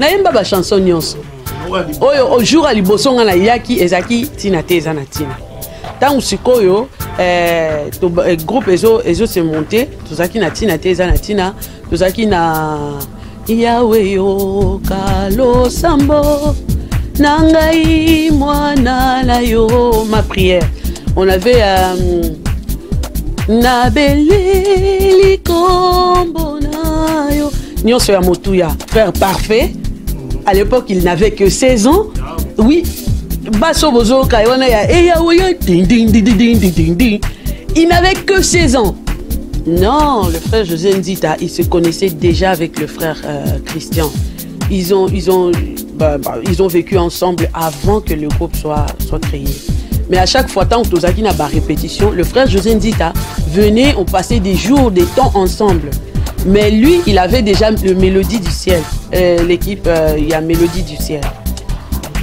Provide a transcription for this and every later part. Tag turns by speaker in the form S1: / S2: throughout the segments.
S1: nayemba ba chanson nyonso oyo au jour ali bosonga na yaki ezaki tina te ezana tina tant sikoyo to groupe ezo se monter tozaki na tina te ezana tina tozaki na Yahweh yo kalo sambo nangai mwana na yo ma prière on avait na beleli kombo na yo nyonso ya motuya frère parfait. À l'époque, il n'avait que 16 ans. Oui. Basso bozo kayona ya ding ding ding ding ding ding. Il n'avait que 16 ans. Non, le frère José Nzita, il se connaissait déjà avec le frère Christian. Ils ont vécu ensemble avant que le groupe soit créé. Mais à chaque fois, tant que Tozaki n'a pas répétition, le frère José Nzita venait, on passait des jours, des temps ensemble. Mais lui, il avait déjà le Mélodie du ciel. L'équipe, il y a Mélodie du ciel.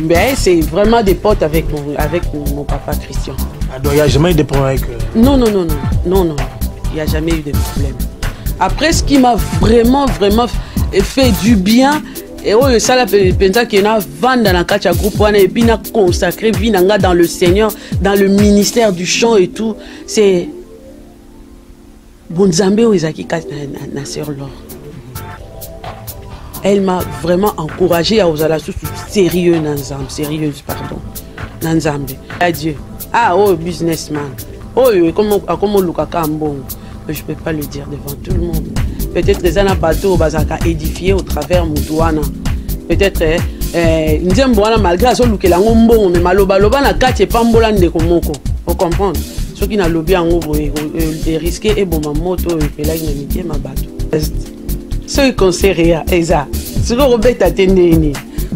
S1: Mais c'est vraiment des potes avec mon papa Christian.
S2: Ah, donc il n'y a jamais eu de problème avec...
S1: Non. Il n'y a jamais eu de problème. Après, ce qui m'a vraiment fait du bien, et ça la pensa qui a vendu dans le groupe et puis a consacré vie dans le Seigneur, dans le ministère du chant et tout, c'est Bonzambe Oizaki na sœur Laure. Elle m'a vraiment encouragée à oser la sérieuse Nanzambe. Adieu. Ah, oh, businessman. Oh, comment Lukaka Mbong. Je ne peux pas le dire devant tout le monde. Peut-être que Zana Bateau Bazaka édifié au travers Moutouana. Peut-être Nzemboana malgré ça Lukela Ngombong, mais Malobaloba na Katie Pambolan de Komoko. Faut comprendre. Ceux qui n'ont lobby en haut, ils risquent et bon ma moto et là ils n'ont pas ma bateau. Ceux qui conseillent ça. Ce que Robert a tenu,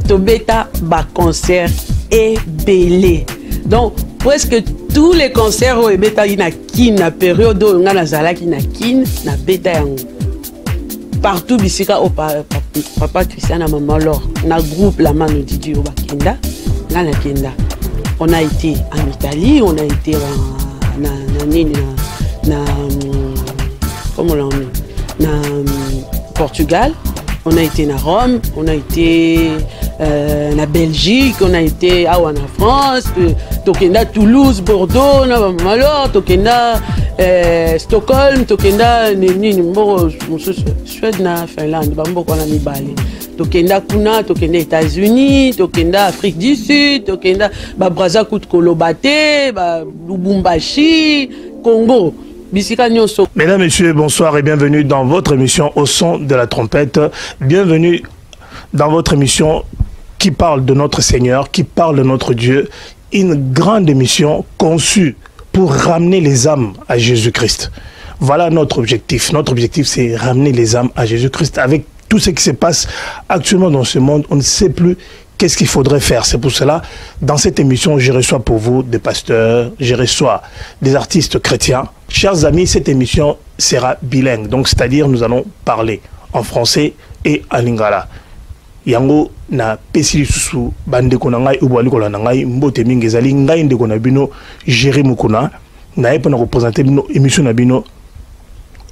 S1: Tobeta ba concert et belé. Donc presque tous les concerts où Beta ina kin na période où on a zala qui na kin na beta yango. Partout bisika au papa Christian na maman Laure. Na groupe la mano Didi au Bakenda, na Kenda. On a été en Italie, on a été na Portugal, on a été à Rome, on a été na Belgique, on a été en France, Tokenda, Toulouse, Bordeaux, alors Tokenda, Stockholm, Tokenda, Suède, Finlande, Bambo, on a mis Bali. Tokenda Kuna, Tokenda États-Unis, Tokenda Afrique du Sud, Tokenda Brazzaville, Kolobate, Lubumbashi, Congo.
S2: Mesdames, Messieurs, bonsoir et bienvenue dans votre émission Au son de la trompette. Bienvenue dans votre émission qui parle de notre Seigneur, qui parle de notre Dieu. Une grande émission conçue pour ramener les âmes à Jésus-Christ. Voilà notre objectif. Notre objectif, c'est ramener les âmes à Jésus-Christ. Avec tout ce qui se passe actuellement dans ce monde, on ne sait plus qu'est-ce qu'il faudrait faire. C'est pour cela, dans cette émission, je reçois pour vous des pasteurs, je reçois des artistes chrétiens. Chers amis, cette émission sera bilingue. Donc, c'est-à-dire, nous allons parler en français et en lingala. Yango na pesili susu bande konangai ubwali kolanangai mbote mingezali ngai ndeko na bino Jérémy Mukuna na epona représenter bino émission na bino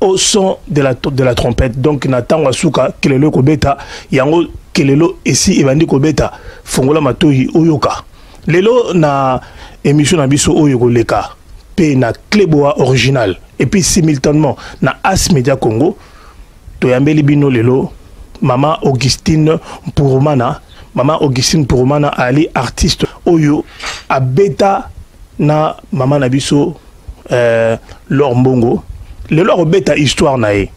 S2: au son de la trompette. Donc natangwa suka kelelo kobeta yango kelelo esi ebandi kobeta fongola matoyi oyoka lelo na émission na biso oyo koleka pe na Cléboa original et puis simultanément na As Media Congo toyambeli bino lelo Maman Augustine Mpurumana ali artiste oyo abeta na Maman Nabiso Laure Mbongo le Laure beta histoire nae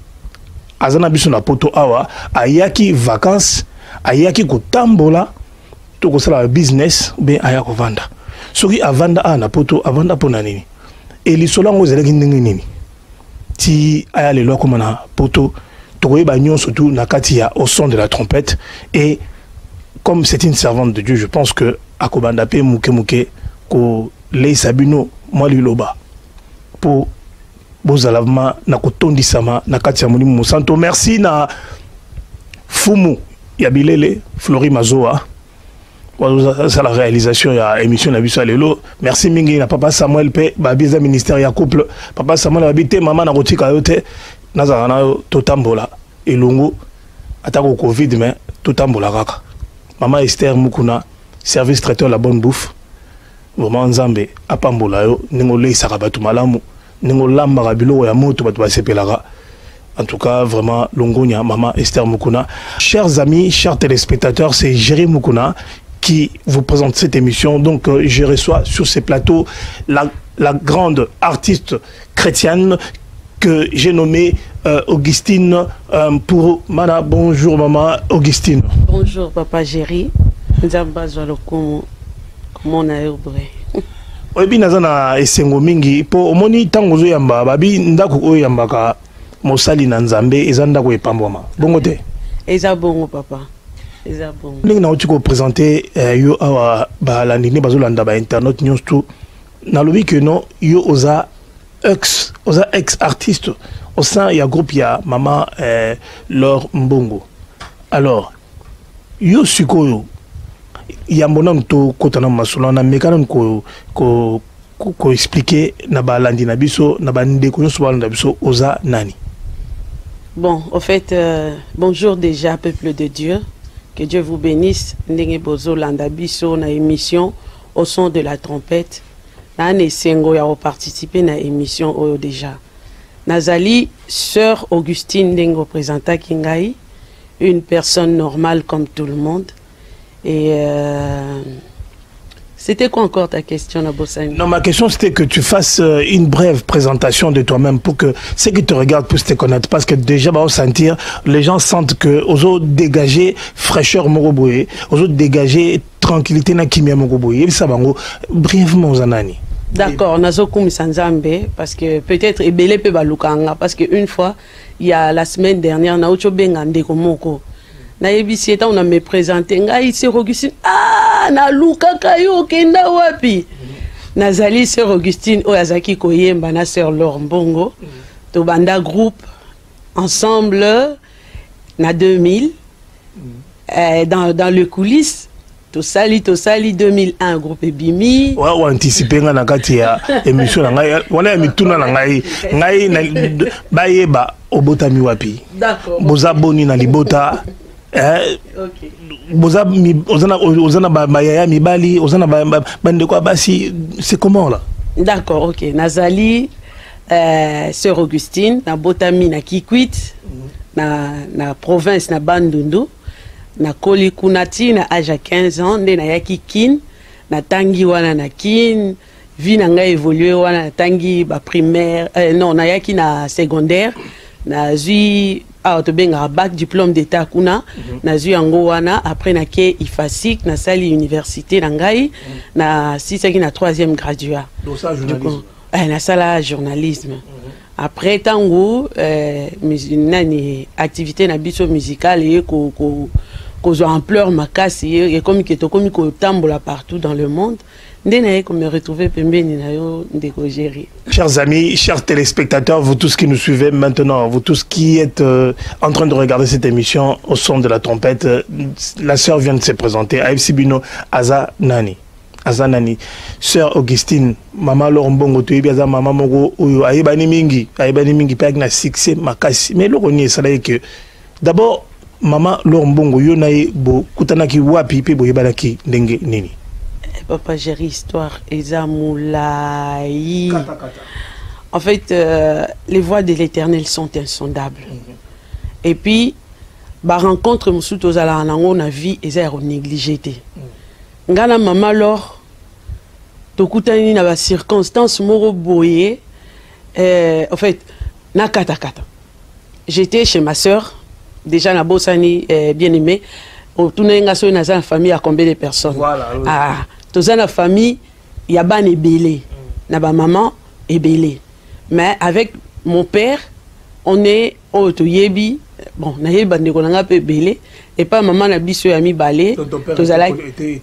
S2: azana biso na poto awa ayaki vacances ayaki kotambola to kosala business be ayako vanda soki avanda na poto avanda pona nini et lisolango zelaki ndenge nini ti aya le loko mana poto surtout Nakatia au son de la trompette. Et comme c'est une servante de Dieu, je pense que Akobandape Mouke ko lei sabino mwaliloba pour bozalavma nakotondi sama Nakatia moni musanto. Merci na Fumu Yabilele Flori Mazoa. C'est la réalisation de l'émission de Lelo. Merci Mingi na papa Samuel P. Babiza ministère ya couple. Papa Samuel habité maman na rotika yote. Nazarana totambola. Et longo atako Covid mais totambola kaka. Maman Esther Mukuna, service traiteur la bonne bouffe. Vraiment Nzambe, apambola yo, ningole sarabatu malamu, ningolamba rabilo ya moto batu basepelara. En tout cas, vraiment, Longonia, Maman Esther Mukuna. Chers amis, chers téléspectateurs, c'est Jerry Mukuna qui vous présente cette émission. Donc, je reçois sur ces plateaux la grande artiste chrétienne que j'ai nommée Augustine pour Mana. Bonjour, Maman Augustine.
S1: Bonjour, Papa Jerry. Comment on a œuvré.
S2: Oyebi nazana esengo mingi po omoni tango zo yamba babi ndako oyo yambaka mosali na Nzambe ezanda ko epamboma bongo te
S1: eza bongo papa eza bongo
S2: ningi na otiko présenter yo awa ba landini bazolanda ba internet news tout na lobi que non yo oza ex artiste au sein ya groupe ya Maman Laure Mbongo. Alors yo sikoyo yambona to kotana masolo na mekana ko expliquer na ba landi na biso na ba ndeko nyo so balanda biso oza nani.
S1: Bon, en fait, bonjour déjà, peuple de Dieu. Que Dieu vous bénisse. Ndenge bozo landa biso na émission au son de la trompette. Na nesengo ya participer na émission oyo déjà. Nazali sœur Augustine Ndengo présenta Kingai, une personne normale comme tout le monde. Et c'était quoi encore ta question, Nabossani? Non,
S2: ma question c'était que tu fasses une brève présentation de toi-même pour que ceux qui te regardent puissent te connaître. Parce que déjà, bah, sentir, les gens sentent que aux autres dégager fraîcheur Moroboye, aux autres dégager tranquillité na kimia Moroboye. Et ça, bango, brièvement, Zanani.
S1: D'accord, Nazokoum Sanzambe, parce que peut-être Ebele pe balukanga, parce qu'une fois, il y a la semaine dernière, Naocho Bengande Komoko. Na ebisi on a me présenté ngai c'est Augustine na luka kayo kenda wapi nazali c'est Augustine oyazaki koyemba na sœur Laure Mbongo to banda groupe ensemble na 2000 dans le coulisses to sali 2001 groupe Bimi
S2: wa anticiper nga na kati ya émission na ngai wana mituna na ngai bayeba obotami wapi
S1: d'accord
S2: boza boni na libota
S1: okay.
S2: Ozana bayaya mibali ozana bandeko basi c'est comment là?
S1: D'accord, OK. Nazali sœur Augustine na botami na Kikwit na province na Bandundu na koli kunati na âge à 15 ans nde na yaki kin na tangi wana na kin vie na nga évoluer wana na tangi ba primaire non na yaki na secondaire na zui autobenga bac diplôme d'état kuna na zui yango wana après na ke ifasik na sali université na ngai na sisaki na 3e graduat na sala journalisme après tango nani activité na biso musicale et ko ampleur makasi et comme que to comme ko tambola partout dans le monde.
S2: Chers amis, chers téléspectateurs, vous tous qui nous suivez maintenant, vous tous qui êtes en train de regarder cette émission au son de la trompette, la sœur vient de se présenter, AFC Bino Azanani. Azanani, sœur Augustine, Maman Laure Mbongo, tu es Maman Mogo, Aïbani Mingi, pas na succès makasi. Mais le renier, ça que d'abord, Maman Laure Mbongo, yonaï bo kutanaki wapi pe boyebalaki ndenge nini.
S1: Papa Jerry, histoire Ezamoulaï. En fait, les voies de l'Éternel sont insondables. Et puis, la rencontre Moussout Ozala on a vie et zéro négligé. Ngana maman lor, tokutani na ba circonstance moro boye. En fait, na kata. J'étais chez ma sœur, déjà na Bossani bien aimé. Au tourner so na une famille à combien de personnes?
S2: Voilà. Oui.
S1: Dans la famille, il y a ban ébélé, na ba maman ébélé. Mais avec mon père, on est au Toyebi, bon, na yebi bande ko nga pe belé et pas maman na biso ami balé,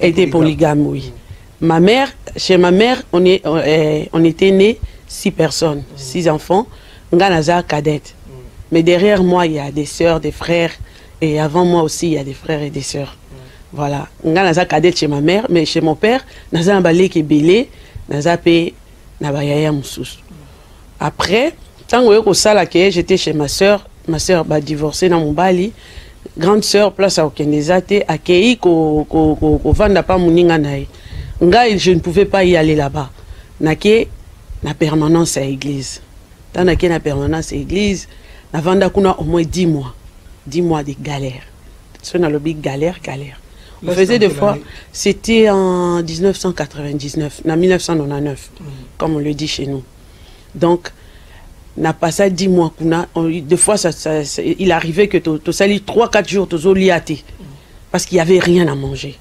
S1: était polygame, oui. Ma mère, chez ma mère, on était nés 6 personnes, 6 enfants, nga naza cadette. Mais derrière moi, il y a des sœurs, des frères et avant moi aussi, il y a des frères et des sœurs. Voilà, nga naza cadette chez ma mère, mais chez mon père, naza balé qui belé, naza pe na ba yaya mususu. Après, tant que j'étais chez ma soeur va divorcer dans mon bali, grande sœur place à Okenezate à Kei ko vanda pa muninga nae. Nga je ne pouvais pas y aller là-bas. Nake na permanence à église. Tant nake na permanence à église, na vanda kuna au moins 10 mois. 10 mois de galère. Ce n'a le big galère. On faisait des fois, c'était en 1999, en 1999, comme on le dit chez nous. Donc, n'a pas ça 10 mois des fois il arrivait que tu salis 3-4 jours tu liaté parce qu'il y avait rien à manger.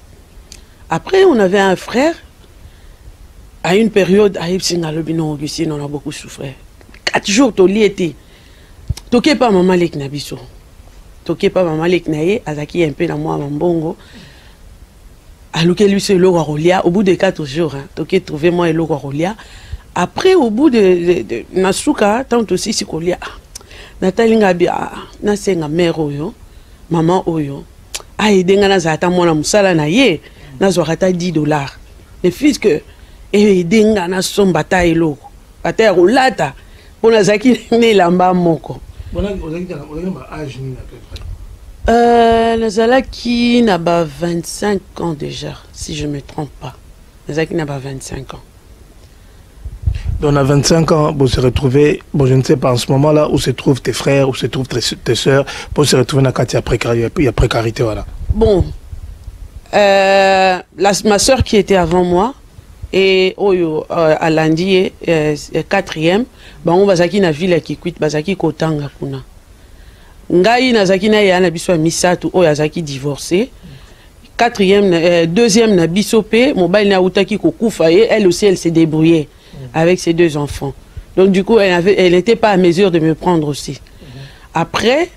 S1: Après on avait un frère à une période on a beaucoup souffert. 4 jours tu liaté. Toké pas maman lek na biso. Toké pas maman lek naé azaki un peu na moi mbongo. Aluke lui c'est l'eau rolia au bout de 4 jours hein. Toké trouver moi l'eau rolia. Après, au bout de Nasuka, tant aussi si qu'on lia, Natalinga bia, Nasenga mère oyo, maman oyo, aïdenga nazata mona musala na ye, nazorata $10. Le fils que, aïdenga na sombata elo, bata roulata, pour nazaki ne lamba moko. Nazalaki n'a pas 25 ans déjà, si je ne me trompe pas. Nazalaki n'a pas 25 ans.
S2: Donc, à 25 ans, pour se retrouver, bon, je ne sais pas en ce moment-là où se trouvent tes frères, où se trouvent tes soeurs, pour se retrouver dans la précarité, il y a précarité, voilà.
S1: Bon, ma soeur qui était avant moi, et à lundi, 4e, on va zaki na ville qui quitte, bazaki kotanga kuna. Ngai na zaki na yana biso misatu, o yazaki divorcé. 4e, 2e na bisope, mobile na utaki kokufa, elle aussi elle s'est débrouillée avec ses 2 enfants. Donc du coup, elle n'était pas à mesure de me prendre aussi. Après,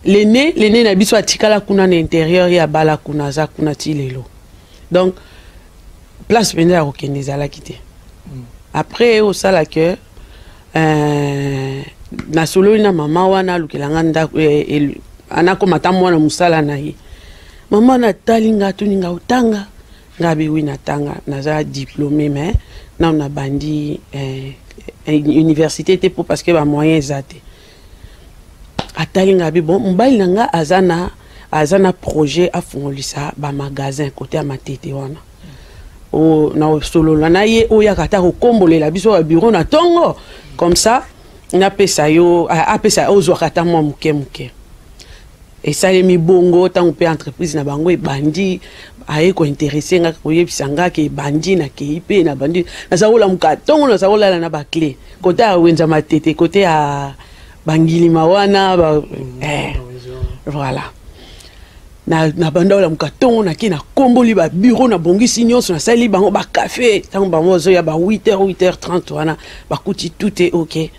S1: l'aîné n'a biso atikala kuna na intérieur ya bala kuna za kuna tilelo. Donc place pende à Okeneza la quitté. Après au sala que na solo na mama wana lukelanga nda ana ko matamwa na musala na ye. Mama na talinga tuninga utanga ngabi wina tanga naza diplômé mais na on a bandi université était pour parce que ba moyens zate atali ngabi bon mbali nanga azana projet a fongolisa ba magasin côté à matete wana o na solo na ye o ya kata ko kombolela biso ba bureau na tongo comme ça na pesa yo a pesa o zo kata mo muke et ça les mi bongo tant pe entreprise na bango e bandi aye ko intéressé nga ko yebisanga ke bandi na ke ipe na bandi na saola mukatongo na saola na ba clé côté a wenza matete côté a bangili mawana ba voilà na banda la mukatongo na ki na komboli ba bureau na bongisi nyonso na sali bango ba café tant bango zo ya ba 8h30 wana ba kuti tout est OK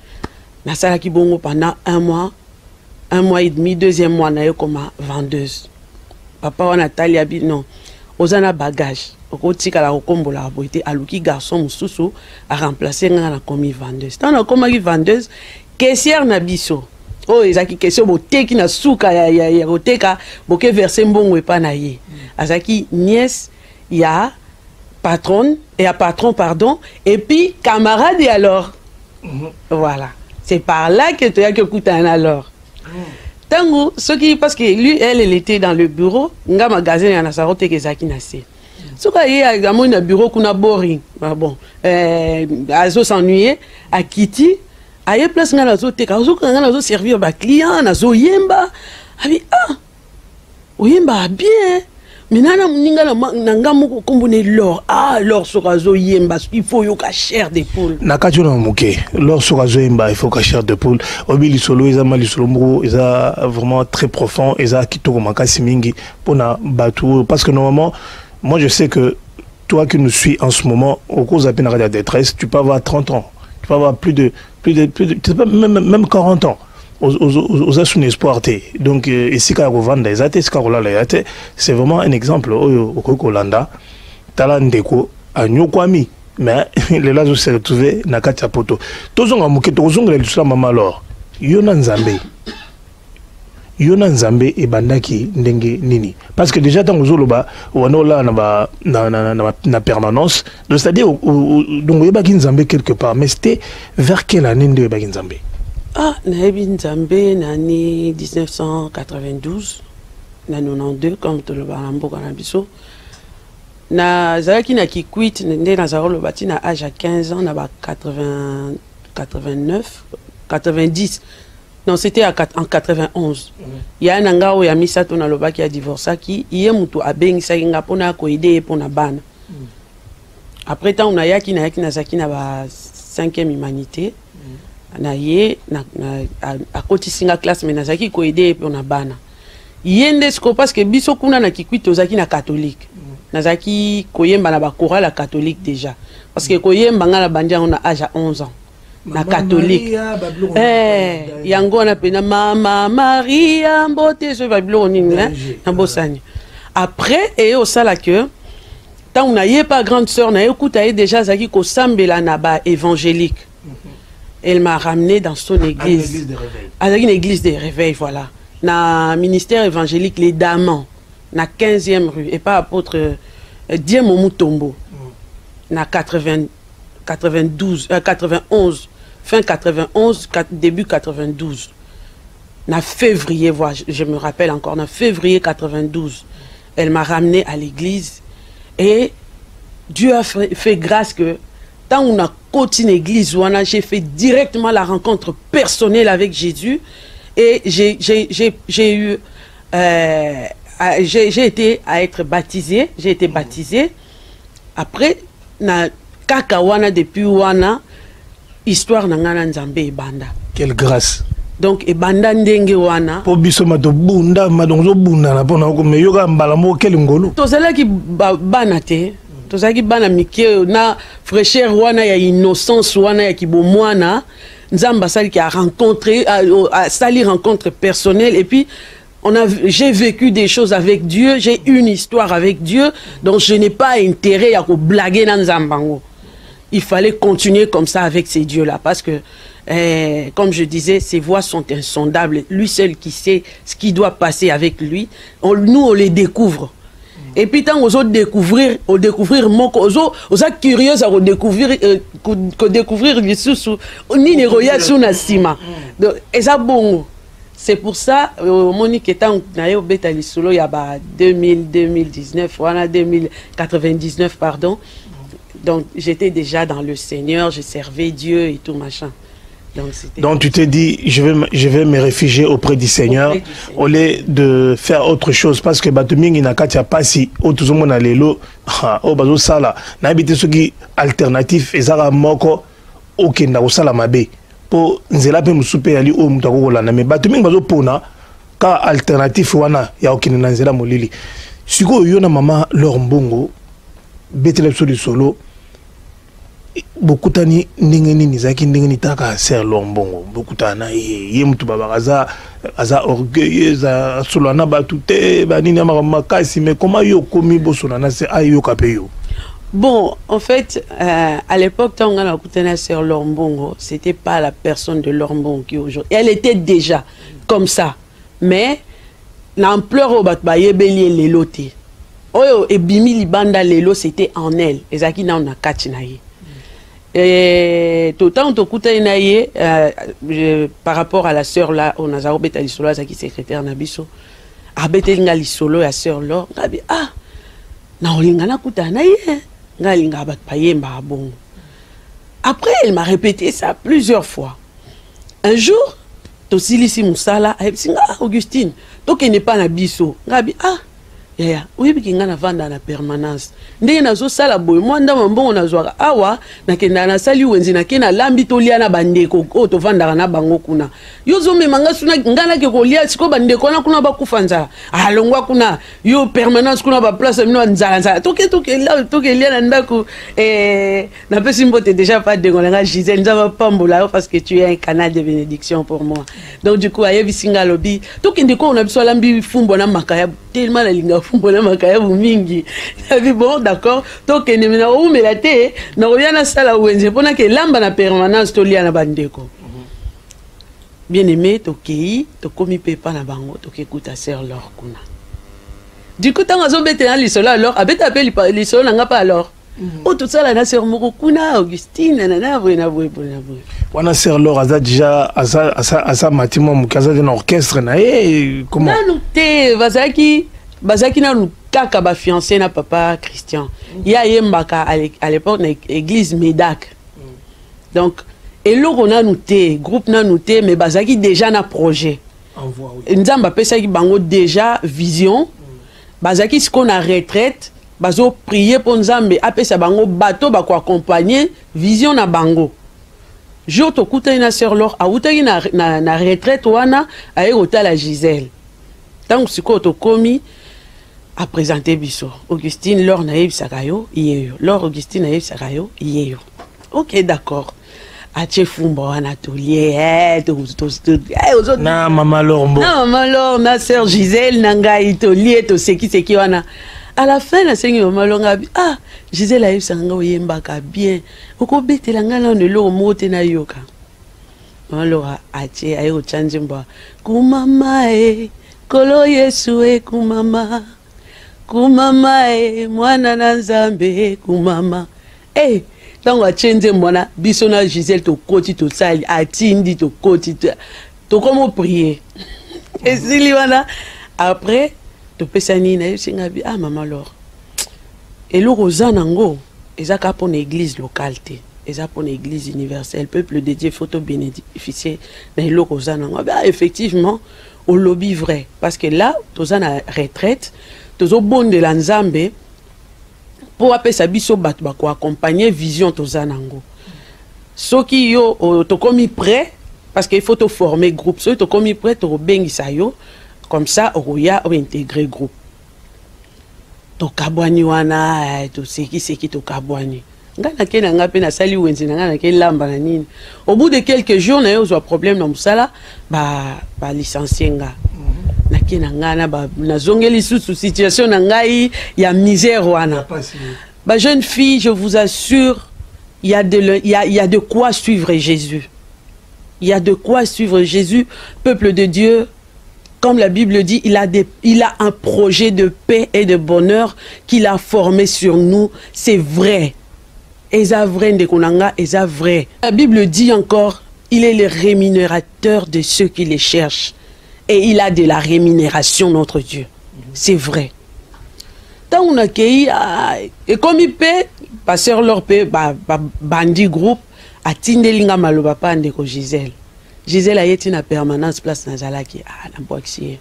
S1: na sala ki bongo pendant 1 mois et demi, 2e mois, na yo comme vendeuse. Papa wana tali abi non. Ozana bagage. Okotika la okombola aboite aluki garçon mususu a remplacer nga na komi vendeuse. Tant na komi vendeuse, caissière na biso. Oh ezaki question boteki na suka ya oteka boke verser mbongo epa na ye. Azaki nièce ya patronne et à patron pardon et puis camarade et alors. Voilà. C'est par là que tu as que kutana alors. Tango, ce qui parce que lui elle était dans le bureau, nga magasin ya na sarote ke zaki na se. Ce qui est à mon bureau kuna boring. Bon, azo s'ennuyer à Kitty, aye place nga nazo teka, azo servir ba client, nazo yemba. Abi oyemba bien. Minana muninga na ngamu kombone l'or. L'or sorazo yemba, il faut yoka chair de poule.
S2: Nakatu na muke, l'or sorazo yemba, il faut ka chair de poule. Obi lisolo eza mali solo mbo, eza vraiment très profond, eza kitoko makasi mingi pona batu parce que normalement moi je sais que toi qui nous suis en ce moment au cours de la détresse, tu peux avoir 30 ans, tu peux avoir plus de même 40 ans. Aux assumes espoir donc ici quand on vend des athées c'est vraiment un exemple au Kolanda talandeko à Nyokwami mais les là se retrouver na katia poto tozonga muke tozonga le sala mama alors yona nzambe e bandaki ndenge nini parce que déjà tant ozoloba wana là na permanence donc c'est-à-dire donc yebaki nzambe quelque part mais c'était vers quelle année de yebaki nzambe?
S1: Naebi Nzambe, l'année 1992. na 92 comme tout le balamboka na biso na zalaki na kikwit nde na zalo bati na âge à 15 ans na ba 80 89 90 non c'était en 91 ya nanga o ya misato na lobaki ya divorçaki iye mutu abengisaki nga pona ko aider pona bana après tant on a yaki na zaki na ba 5e humanité na ye na a kotisinga classe mais na zaki ko aider pona bana yende sko parce que biso kuna na kikwit ozaki na catholique na zaki koyemba na ba chorale catholique déjà parce que koyemba nga na bandia on a âge à 11 ans na catholique yango na pena mama Maria mbote so babilo nini na bosani après et au sala que tant on a yé pas grande sœur na écoute déjà zaki ko sambela na ba évangélique elle m'a ramené dans son église à une église de réveil voilà na ministère évangélique les Damans na 15e rue et pas apôtre Diemo Mutombo na 92 91 fin 91 début 92 na février voilà je me rappelle encore na février 92 elle m'a ramené à l'église et Dieu a fait grâce que tant on a continué l'église j'ai fait directement la rencontre personnelle avec Jésus et j'ai eu j'ai été à être baptisé j'ai été baptisé après na kaka wana depuis wana histoire na ngana nzambe ebanda
S2: quelle grâce
S1: donc ebanda ndenge wana
S2: po biso mato bunda madonzo bunda na pona ko meyoka mbala mo quel ngolo
S1: tozalaki bana te tozalaki bana mike na fraîcheur wana ya innocence wana ya kibomwana nzamba sali ki a rencontré a sali rencontre personnelle et puis j'ai vécu des choses avec Dieu, j'ai une histoire avec Dieu, donc je n'ai pas intérêt à blaguer dans Zambango. Il fallait continuer comme ça avec ces dieux-là, parce que, comme je disais, ses voix sont insondables. Lui seul qui sait ce qui doit passer avec lui. Nous, on les découvre. Et puis, tant aux autres découvrir, on est curieux à découvrir les sous, ni les royaumes sous Nassima. Et ça, bon. C'est pour ça, Monique étant au Bétali Solo, il y a 2019, voilà 2099, pardon. Donc j'étais déjà dans le Seigneur, je servais Dieu et tout machin.
S2: Donc tu t'es dit, je vais me réfugier auprès du Seigneur au lieu de faire autre chose. Parce que Batumingi n'a qu'à pas si, au tout le monde a l'élo, au bazo sala, n'habite ce qui alternatif, et ça moko, ok, n'a au sala mabe. Po nzela pe musupe yali o mutako kolana me bato mingi bazo pona ka alternatif wana ya okine na nzela molili siko yo na mama Laure Mbongo betele so solo bokutani ndenge nini zaki ndenge ni taka ser Laure Mbongo bokutana ye mutu babakaza aza orgueilleuse solana batute banini makasi mais comment yo komi bosona se ayo kapeyo.
S1: Bon, en fait, à l'époque, quand on a écouté la sœur Laure Mbongo, c'était pas la personne de Laure Mbongo qui aujourd'hui. Elle était déjà comme ça. Mais, l'ampleur au Batbaye Bélier Léloté. Oh, et Bimi Libanda Lélo, c'était en elle. Et Zaki na on a kachinaye. Et tout le temps, on écouté naye par rapport à la sœur là, on a Zarobet Alisolo, Zaki secrétaire Nabiso. Arbete Linga Lisolo, la sœur Laure. Ah, na olingana kuta naye. Après, elle m'a répété ça plusieurs fois. Un jour, Tosilisi Moussala, Augustine, toi qui n'es pas na biso, Gabi, ah, oui, qui n'a pas dans la permanence. Ndé na zo sala boy, moi ndama mbongo na zoa awa, na kenda na sali wenzi na kena lambi tolia na bandeko, o to vanda na bango kuna. Yo zo me manga suna ngana ke kolia siko bandeko na kuna ba kufanza. Alongwa kuna yo permanence kuna ba place mino nzala nzala. Toke lia na ndako na pesi mbote déjà pas de ngolanga Gisèle nzaba pambola parce que tu es un canal de bénédiction pour moi. Donc du coup ayebi singa lobi, toke ndeko on a biso lambi fumbo na makaya tellement la linga fumbo na makaya mingi. Bon, d'accord. Donc, on mais la tête, on revient à ça là où on que l'amba na permanence to lia na bandeko. Bien aimé, to kei, to komi pepa na bango, to écoute ta sœur Laure kuna. Du coup, tant que on bête dans l'isolo alors, abete appelle l'isolo n'a pas alors. Oh, tout ça, la sœur Morokuna, Augustine, nanana, brena, brena.
S2: Wana sœur Laure, Aza déjà, Aza Matimo, Mukaza d'un orchestre, comment?
S1: Nanou, Bazaki na kaka ba fiancé na papa Christian. Il y a Yembaka à l'époque l'église Médac. Donc, et là on a noté, groupe na noté, mais Bazaki déjà na projet. Nzamba pesa ki bango déjà vision. Bazaki ce qu'on a retraite, bazo prier pour Nzambe, apesa bango bateau ba ko accompagner vision na bango. Jo to kuta ina sœur Laure, a utaki na retraite wana aye ota la Gisèle. Tant que ce ko to komi à présenter biso. Augustine, Laure naïf sakayo, yeyo. Laure Augustine naïf sakayo, yeyo. Ok, d'accord. Ache fumbo anatolier,
S2: na maman Laure,
S1: na maman Laure, na sœur Gisèle, nangai tolier, to seki wana. À la fin, la seigneur maman Laure ah, Gisèle naïf sakayo yembaka bien. Oko bete la ngala ne lo mote na yoka. Maman Laure ache ayo chanjimba. Kumama kolo Yesu kumama. Kumama mwana na Nzambe kumama. Tango achenze mwana biso na Gisèle to koti to sali atindi to koti to comment prier. Et si wana après to pesani na singa bi ah maman Laure. Et le rosanango ezaka pour une église locale te. Eza pour une église universelle peuple de Dieu photo bénéficier na le rosanango. Ah effectivement au lobby vrai parce que là tous en retraite tozo bon de la Nzambe pour appeler sa biso bat bako accompagner vision tozanango. Soki yo to komi prêt parce qu'il faut te former groupe. So to komi prêt to bengisa yo comme ça oya o intégrer groupe. To kabwani wana to seki to kabwani. Ngana kena ngape na sali wenzi ngana ke lamba na nini. Au bout de quelques jours na yo zo problème na musala ba licencier nga. Nangana na zongeli sous situation nangai ya misère wana. Ba jeune fille, je vous assure, il y a de quoi suivre Jésus. Il y a de quoi suivre Jésus, peuple de Dieu. Comme la Bible dit, il a un projet de paix et de bonheur qu'il a formé sur nous. C'est vrai. Eza vrai ndekonanga, eza vrai. La Bible dit encore, il est le rémunérateur de ceux qui les cherchent. Et il a de la rémunération, notre Dieu. C'est vrai. Tant on a accueilli, et comme il paie, pasteur leur paie, bandi groupe, à Tindelinga Maloba Pandeko Gisèle. Gisèle a été en permanence place Nazalaki. Ah, n'a pas accès.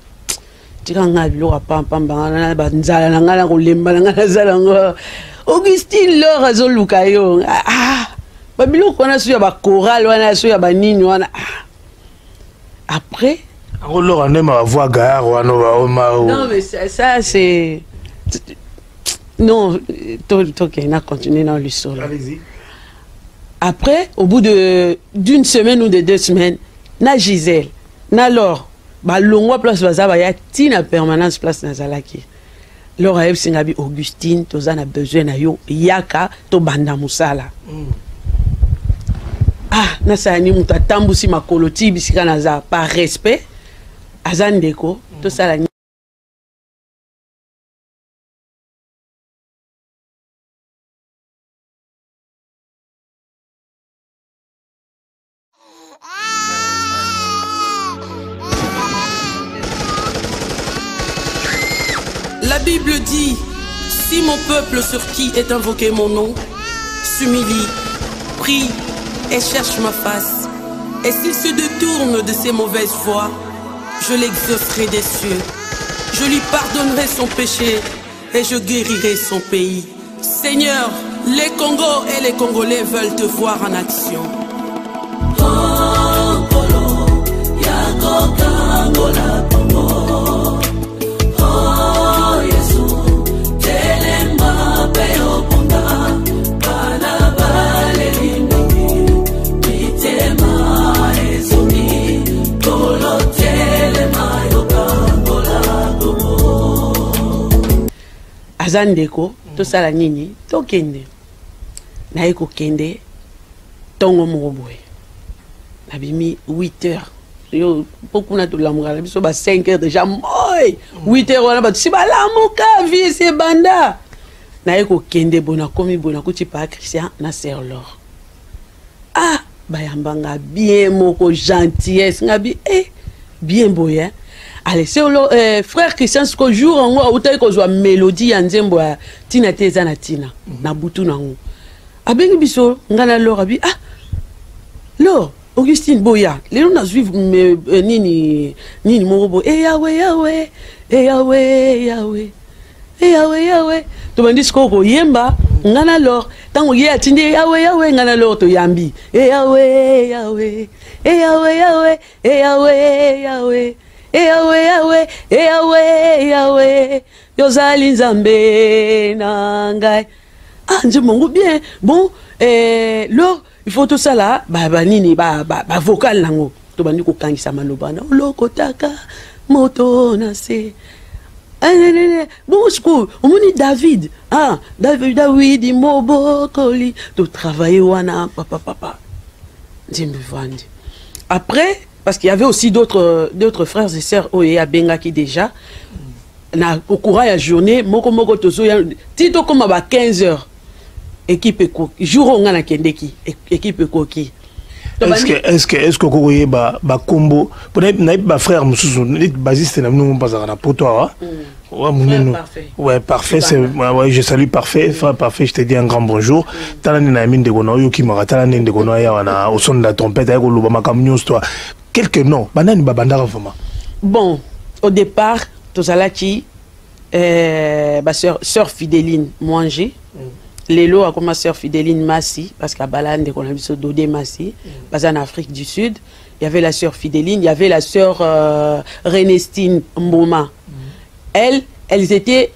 S1: Augustine Laure a zolukayo. Ah, babilo qu'on a su à choral, on a su à banini, on a. Après.
S2: Non,
S1: mais ça c'est. Non, ok, on a continué dans l'histoire.
S2: Allez-y.
S1: Après, au bout d'une semaine ou de 2 semaines, na Gisèle, na Laure, longo place bazaba ya tina permanence place Nazalaki. Laure a singabi Augustine, tozana besoin na yo yaka to banda musala. Ah, na sani muta tambusi makoloti bisika naza par respect. Azandeko, tout ça la
S3: La Bible dit, si mon peuple sur qui est invoqué mon nom, s'humilie, prie et cherche ma face, et s'il se détourne de ses mauvaises voies, je l'exaucerai des cieux, je lui pardonnerai son péché et je guérirai son pays. Seigneur, les Congos et les Congolais veulent te voir en action.
S1: Azandeko, tout ça la nini, to kende. Na eko kende, tongo moroboe. Nabimi 8 heures. Yo, beaucoup na tout l'amour, la biso ba 5 heures déjà, moi. 8 heures, on a bat, si ba l'amour ka, vie, c'est banda. naye ko kende bona komi bona kuti pa Christian na sœur Laure. Ah, bayambanga bien moko gentillesse ngabi bien boya. Allez, c'est le frère Christian ce que jour en haut utai ko zo mélodie ya nzembo ya tina teza na tina na butu nango. Abengi biso ngana Laure abi Laure Augustine Boya, les gens suivent nini morobo Yahweh Yahweh Yahweh Yahweh Yahweh Yahweh to bandis ko yemba ngana Laure tango ye atindi Yahweh Yahweh ngana Laure to yambi Yahweh Yahweh Yahweh Yahweh Yahweh Yahweh Yahweh Yahweh Yahweh Yahweh yozali nzambe nangai nje mongo bien bon Laure il faut tout ça là nini vocal nango to bandi ko kangisa maloba na lokotaka moto na se bon sco omoni David David mobokoli to travailler wana papa Nzembe vandi. Après parce qu'il y avait aussi d'autres frères et sœurs oye à Bengaki déjà na au courant la journée moko tozo tito comme à 15h équipe koki jour on a kendeki équipe koki
S2: est-ce que kokoye ba combo pour na frère mususu basiste na nous pas na poto ouais parfait c'est ouais je salue parfait frère parfait je te dis un grand bonjour talani na mine de gono yoki mara talani de gono ya wana au son de la trompette avec lo ba kamnyo toi quelques noms banani babandara vraiment.
S1: Bon au départ tozalaki sœur Fidéline Mouangé. Lélo a commencé sœur Fidéline Massi, parce qu'à Balande, on a vu ce Dodé Massi, en Afrique du Sud. Il y avait la sœur Fidéline, il y avait la sœur Renestine Mboma. Elle était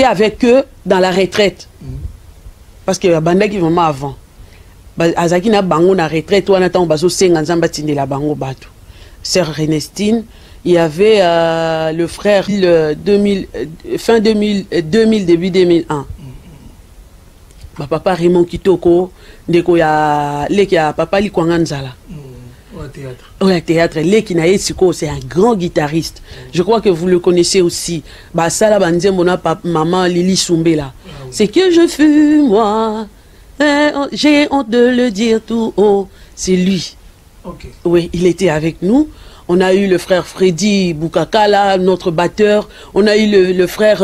S1: avec eux dans la retraite. Parce que la bande qui vraiment avant. Azaki na bango na retraite, on attend baso senganzamba tinde la bango bato. Sœur Renestine, il y avait le frère fin 2000 début 2001. Papa Raymond Kitoko, ndeko ya leki ya papa Likwanganzala. Au théâtre, Leki Naesiko, c'est un grand guitariste. Je crois que vous le connaissez aussi. Sala Banzemona, maman Lili Soumbela. C'est que je fus moi. J'ai honte de le dire tout haut. C'est lui. Okay. Oui, il était avec nous. On a eu le frère Freddy Boukakala, notre batteur. On a eu le frère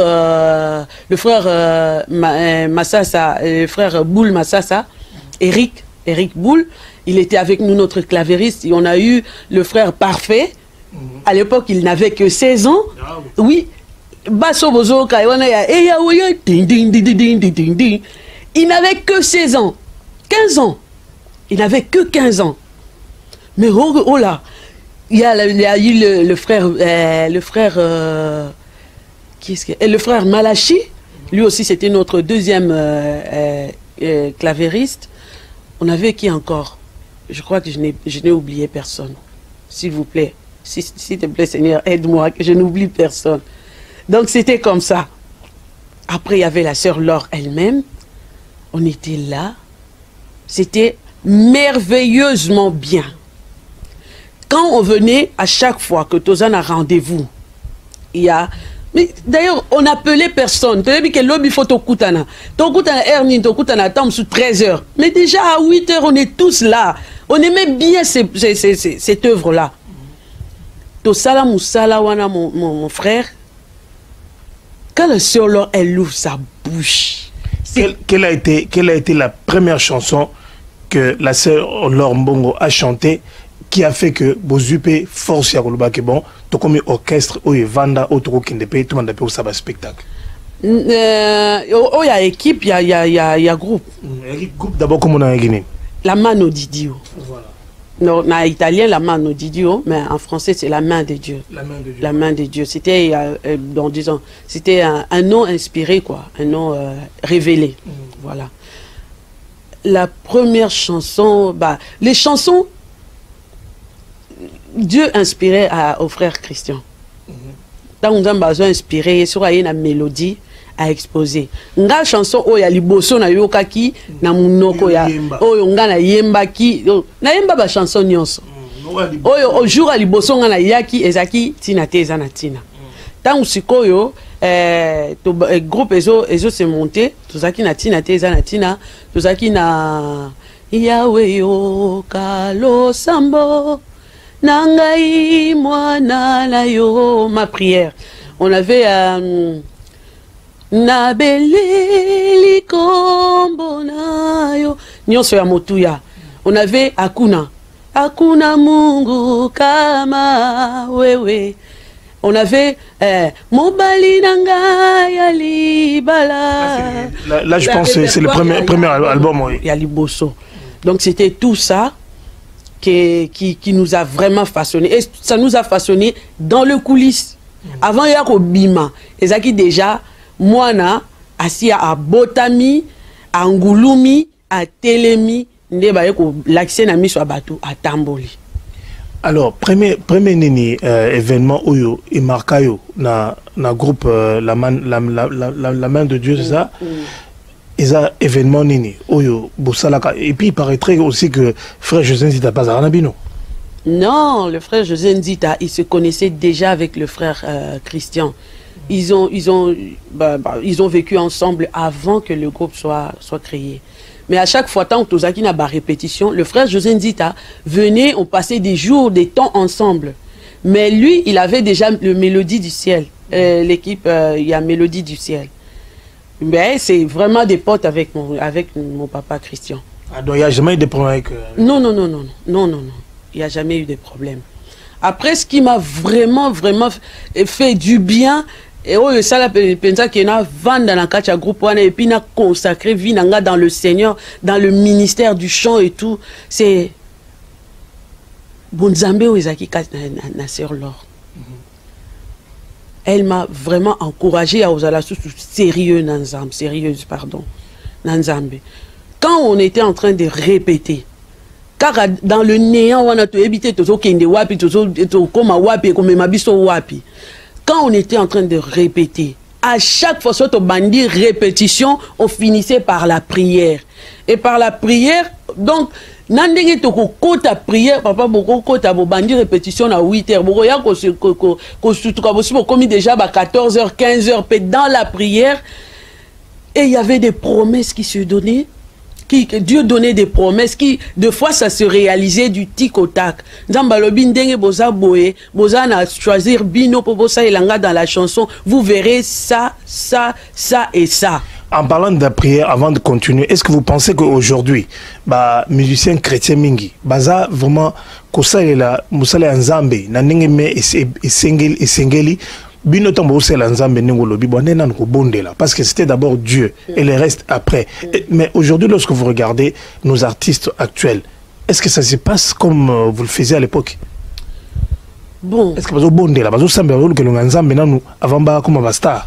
S1: Massassa, le frère Boul Massassa, Eric Boul. Il était avec nous, notre clavériste. Et on a eu le frère Parfait. À l'époque, il n'avait que 16 ans. Oui. Basso Bozo, il n'avait que 16 ans. 15 ans. Il n'avait que 15 ans. Mais oh là. Il y a eu le frère Malachi, lui aussi c'était notre deuxième clavériste. On avait qui encore? Je crois que je n'ai oublié personne. S'il vous plaît, s'il te plaît Seigneur, aide-moi que je n'oublie personne. Donc c'était comme ça. Après il y avait la sœur Laure elle-même. On était là. C'était merveilleusement bien. Quand on venait, à chaque fois que Tozan a rendez-vous, il y a... Mais d'ailleurs, on n'appelait personne. Tu as vu que l'objet photo Koutana. Tokutana Ernin, Tokutana tombe sous 13h. Mais déjà à 8h, on est tous là. On aimait bien cette œuvre-là. Tosala Moussala Wana, mon frère, quand la sœur Laure, elle ouvre sa bouche.
S2: Quelle a été la première chanson que la sœur Laure Mbongo a chantée qui a fait que Bozupe force ya koloba ke bon to comme orchestre ou vanda autour kindepe tout le monde peut ça spectacle
S1: il y a équipe il y a groupe
S2: groupe d'abord comme on a gagné
S1: la mano di Dio voilà non en italien la mano di Dio mais en français c'est la main de Dieu la main de Dieu c'était dans disons c'était un nom inspiré quoi un nom révélé voilà la première chanson les chansons Dieu inspirait au frère Christian. Tant on a besoin inspiré sur une mélodie à exposer. Nga chanson o ya liboso na yokaki na munoko ya o nga na yembaki na yemba ba chanson nyonso. O jour à liboso nga na yaki ezaki tina teza na tina. tant usikoyo groupe ezo se monté tozaki na tina te eza na tina tozaki na Yahweh yo kalo sambo nangai mwana na yo ma prière. On avait Nabeleli kombo na yo nyonso ya motuya. On avait Akuna Mungu kama wewe. On avait Mobali nanga ya libala.
S2: Là je pense que c'est le premier album. Oui.
S1: Il y a Liboso. Donc c'était tout ça qui nous a vraiment façonné. Et ça nous a façonné dans le coulisses. Avant, il y a Bima. Et ça qui déjà, Moana, assis à Botami, à Ngulumi, à Telemi, l'accès n'a mis sur bateau à Tamboli.
S2: Alors, premier nini événement Oyo et Marcayo, na groupe la main de Dieu, c'est ça? Et ça, événement nini Oyo, Boussalaka. Et puis, il paraîtrait aussi que frère José Nzita pas à Ranabino.
S1: Non, le frère José Nzita, il se connaissait déjà avec le frère Christian. Ils ont vécu ensemble avant que le groupe soit créé. Mais à chaque fois, tant que Tozaki n'a pas répétition, le frère José Nzita venait, on passait des jours, des temps ensemble. Mais lui, il avait déjà le Mélodie du ciel. L'équipe, il y a Mélodie du ciel. Mais c'est vraiment des potes avec mon papa Christian.
S2: Ah, donc il n'y a jamais eu de problème avec...
S1: Non. Il n'y a jamais eu de problème. Après, ce qui m'a vraiment fait du bien, et ça la pensa qui a vendu dans le groupe et puis n'a consacré vie dans le Seigneur, dans le ministère du chant et tout, c'est Bonzambe Oezaki na sœur Laure. Elle m'a vraiment encouragé à oser sérieuse, pardon, Nanzambe. Quand on était en train de répéter, car dans le néant, on a tout évité, quand on était en train de répéter, à chaque fois, soit on bandit répétition, on finissait par la prière. Et par la prière, donc, nandenge toko kota prière, papa boko kota bo bandi répétition à 8h. Boko ya ko commis déjà à 14h, 15h dans la prière. Et il y avait des promesses qui se donnaient. Dieu donnait des promesses qui, de fois, ça se réalisait du tic au tac. Nzambalobi ndenge boza boé, boza na choisir bino pour boza elanga dans la chanson. Vous verrez ça, ça, ça et ça.
S2: En parlant de la prière, avant de continuer, est-ce que vous pensez qu'aujourd'hui, musiciens chrétiens mingi, baza vraiment, kosa ela, musale anzambe, na nenge me esengeli, bino tambo c'est l'ensemble n'engolobi bonena n'kobondela parce que c'était d'abord Dieu et le reste après. Mais aujourd'hui, lorsque vous regardez nos artistes actuels, est-ce que ça se passe comme vous le faisiez à l'époque?
S1: Bon.
S2: Est-ce que vous bondela, vous semblez que l'ensemble nous avant bas comme un star?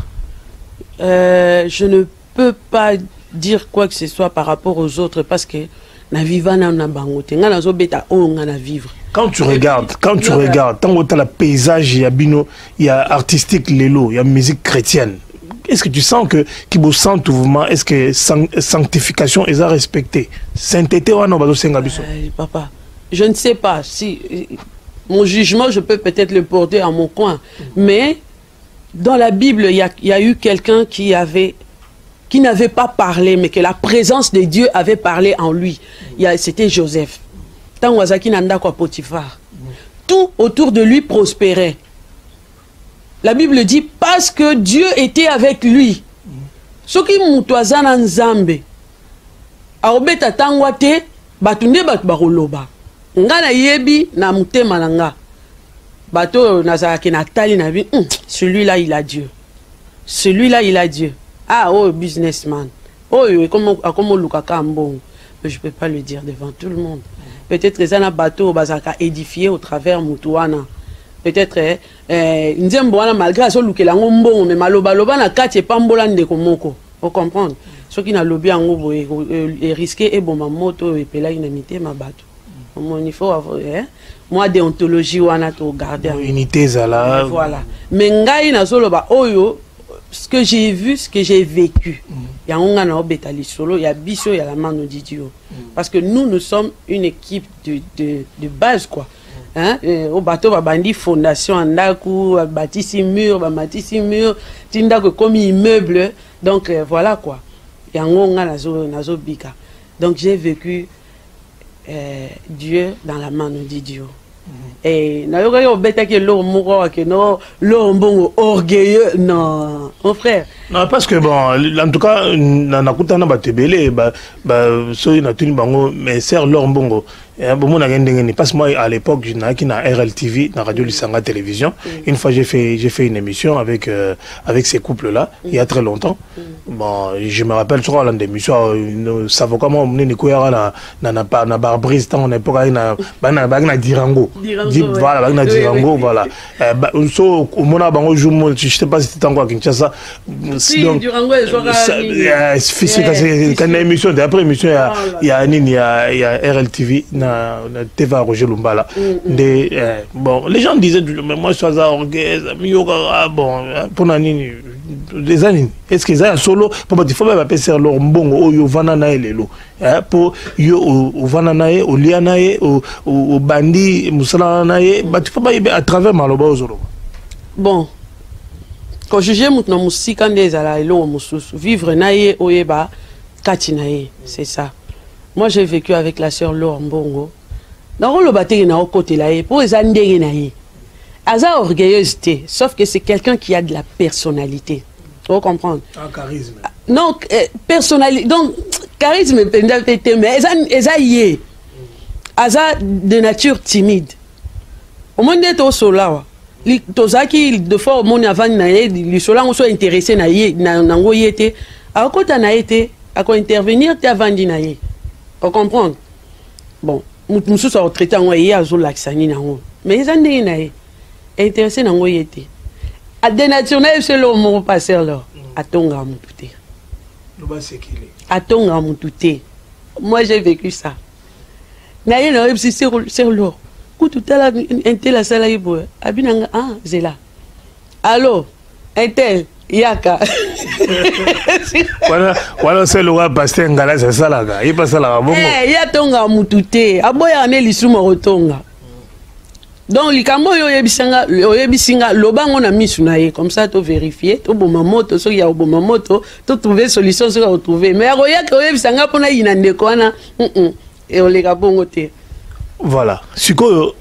S1: Je ne peux pas dire quoi que ce soit par rapport aux autres parce que na vivana na bangote ngana zo beta o ngana vivre.
S2: Quand tu regardes, tant que tu as le paysage, il y a bino, il y a artistique lélo, il y a musique chrétienne. Est-ce que tu sens que qui vous sent tout mouvement, est-ce que sanctification est à respecter? Sainteté ou non?
S1: Papa, je ne sais pas si mon jugement, je peux peut-être le porter à mon coin, mais dans la Bible, il y a eu quelqu'un qui n'avait pas parlé, mais que la présence de Dieu avait parlé en lui. C'était Joseph. Tout autour de lui prospérait. La Bible dit parce que Dieu était avec lui. Ce qui mutwazana nzambe. Aobeta tangwate batunde bat baroloba. Ngana yebi na mutema nanga. Bato nazaki na tali na bi. Celui-là il a Dieu. Celui-là il a Dieu. Ah oh businessman. Oh comment lukaka mbongo. Mais je peux pas le dire devant tout le monde. Peut-être que un bateau bazaka édifié au travers Mutuana. Peut-être Nzemboana malgré ça lukela ngombongo mais maloba loba na kati pambola ndeko moko. Vous comprenez? Ce qui n'a lobby en ngobo est risqué et bon ma moto et pela inamité ma bateau. Il faut avoir moi déontologie wana to garder
S2: unité zala.
S1: Voilà. Mais ngai na soloba oyo ce que j'ai vu, ce que j'ai vécu. Il y a un obétali solo, il y a Bisso, il y a la main de Dieu. Parce que nous sommes une équipe de base, quoi. hein au bateau ba bandi fondation andaku bâtisse mur ba matisi mur tinda ko comme immeuble donc voilà quoi yango nga nazo bika donc j'ai vécu Dieu dans la main de Dieu. Et nayoka yo beta ke lo moko ke no lo mbongo orgueilleux non mon frère
S2: non parce que bon en tout cas na kutana batebele so ina tuni bango mais ser lo mbongo bon mon ngeni parce que moi à l'époque je n'ai na RLTV na radio Lisanga télévision une fois j'ai fait une émission avec ces couples là il y a très longtemps bon je me rappelle sur l'un des émissions ça vaut comment on ni ko ya na barbrise tant on époque na dirango voilà na dirango voilà so mona bango jour je sais pas si c'était encore à Kinshasa
S1: donc dirango
S2: physique quand émission d'après émission il y a RLTV na TV Roger Lumbala bon les gens disaient mais moi je suis à orgueil bon pour nani les années est-ce qu'ils ont solo pour il faut pas passer leur mbongo yo vana na lelo pour yo vana na o liana o bandi musala na il faut pas à travers maloba ozolo
S1: bon quand juger maintenant musique quand des ala elo mususu vivre na oyeba kati na c'est ça. Moi j'ai vécu avec la sœur Laure Mbongo dans le bâtiment na côté là pour les andenge na aza orgueilleusité sauf que c'est quelqu'un qui a de la personnalité. Faut comprendre.
S2: Un charisme.
S1: Non, personnalité. Donc, charisme, mais eza de nature timide. Au moins d'être au sola, tozaki de fois au monde avant le sola on soit intéressé na nango yete. À côté na yete, à quoi intervenir te avant dinaye. Faut comprendre. Bon, nous sommes traités en yé azo laksani nango. Mais ils andé na intéressé nango yete. A dénaturé c'est le mot passé là. Atonga mutute. Atonga mutute. Moi j'ai vécu ça. Naye na repsi c'est l'or. Kutu tala intel sala ibo. Abinanga zela. Allô, intel yaka.
S2: Voilà c'est le roi pasteur ngala c'est ça là. Il passe là bongo.
S1: Ya tonga mutute. Aboya ne lisuma rotonga. Donc likambo oyebisinga lobango na misu na ye comme ça to vérifier to boma moto so ya boma moto to trouver solution so retrouver mais aroya ko oyebisanga pona ina ndeko wana et on les bongo te
S2: voilà siko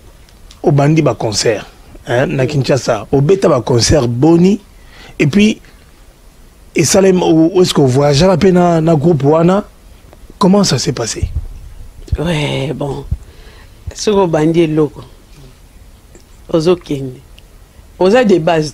S2: au bandi ba concert na Kinshasa au beta ba concert boni et puis et Salem où est-ce que vous voyagez à peine na groupe wana comment ça s'est passé?
S1: Ouais bon siko bandi loko Ozokende. Oza de base.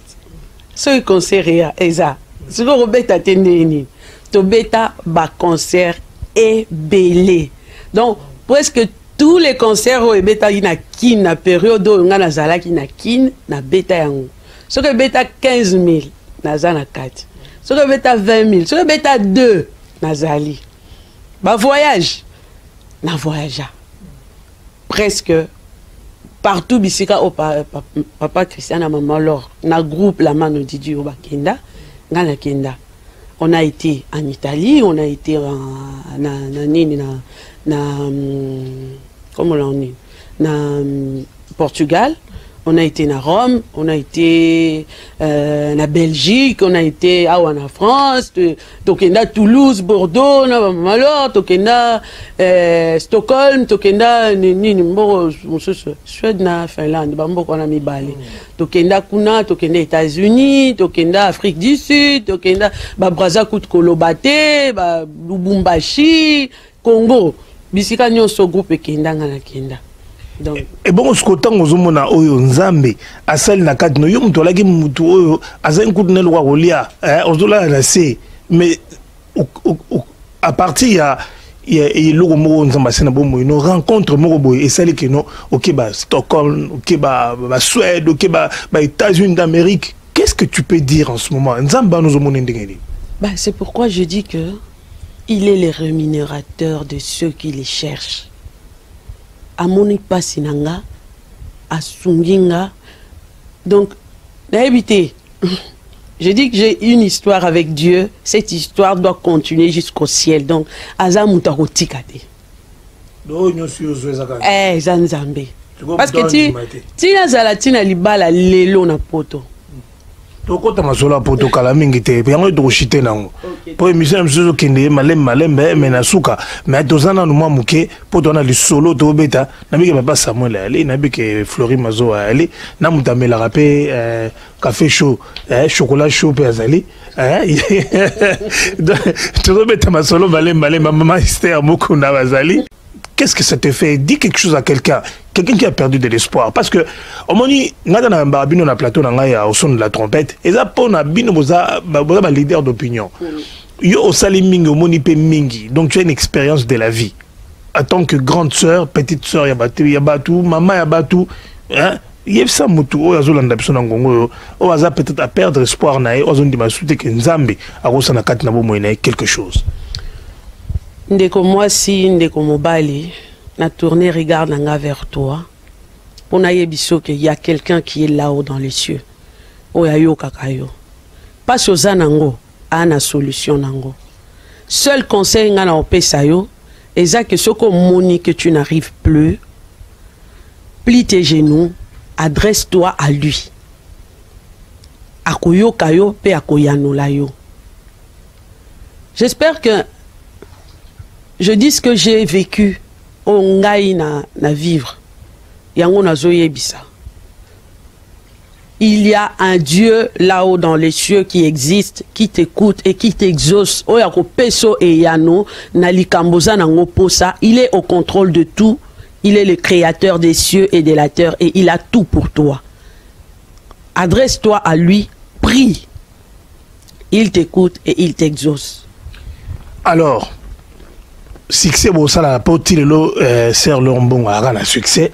S1: Ce concert eza. Ce que Robeta tendeni. To beta ba concert est belé. Donc presque tous les concerts au beta ina kin na période où ngana zala ki na kin na beta yango. Ce que beta 15 000 na zana 4. Ce que beta 20 000. Ce que beta 2 na zali. Ba voyage na voyagea. Presque partout bisika au papa Christian à maman Laure na groupe la mano Didi au Bakenda ngana kenda on a été en Italie on a été comment on dit na Portugal on a été na Rome on a été na Belgique on a été en France tokenda Toulouse Bordeaux na maman Laure tokenda Stockholm tokenda nini mbo Suède na Finlande bambo kona mibale tokenda kuna tokenda États-Unis tokenda Afrique du Sud tokenda ba Brazzaville Kolobate ba Lubumbashi Congo bisika nyonso groupe kenda ngana kenda. Donc
S2: et bon ce côté ngozomona oyo nzambe asali na kati no yo muto laki mutu oyo azali kutunelo kwa kolia ozola na se mais à partir il y a logo mo nzamba sena bomo une rencontre mo boy esali que no OK ba Stockholm OK ba Suède OK ba États-Unis d'Amérique qu'est-ce que tu peux dire en ce moment nzamba nous omona ndengeli
S1: bah c'est pourquoi je dis que il est le rémunérateur de ceux qui les cherchent. Amoni pasinanga asunginga donc n'habitez je dis que j'ai une histoire avec Dieu cette histoire doit continuer jusqu'au ciel donc azamuta rotikate zanzambe Parce que tu as zalatina libala lelo na poto.
S2: Toko tamasolo poto kala mingi te yango to chite nango po émission msuzo kende malembe mena suka mais tozana no mamuke poto na lisolo to beta na bike papa Samuel ali na bike Flori Mazo ali na mutamela rapé café chaud chocolat chaud pe azali to beta masolo malembe maman Esther moko na bazali. Qu'est-ce que ça te fait? Dis quelque chose à quelqu'un qui a perdu de l'espoir. Parce que, au moment où on a un plateau au son de la trompette, et ça, on a un leader d'opinion. Yo au saliming, au monipe mingi. Donc, tu as une expérience de la vie. En tant que grande sœur, petite sœur, yabatu, maman yabatu, hein? Il y a ça, mutu, oh, yazolanda, personne oh, aza peut-être à perdre espoir, nae, oh, zone masute, que nzambe, a rosana kat nabo moine, quelque chose.
S1: Ndeko moi si ndeko mobali na tourner regarde nanga vers toi. On a yebiso que il y a quelqu'un qui est là-haut dans les cieux. O ya yo kakayo. Pas soza nango ana solution nango. Seul conseil ngana opesa yo eza que soko moni que tu n'arrives plus, plie tes genoux, adresse-toi à lui. Akoyo kayo pe akoyano la yo. J'espère que je dis ce que j'ai vécu au ngai na vivre. Yango na zoye bisa. Il y a un Dieu là-haut dans les cieux qui existe, qui t'écoute et qui t'exauce. Oyako peso e yano na likamboza nango posa. Il est au contrôle de tout. Il est le créateur des cieux et de la terre et il a tout pour toi. Adresse-toi à lui, prie. Il t'écoute et il t'exauce.
S2: Alors, succès bon ça la porte le sert le bon à un succès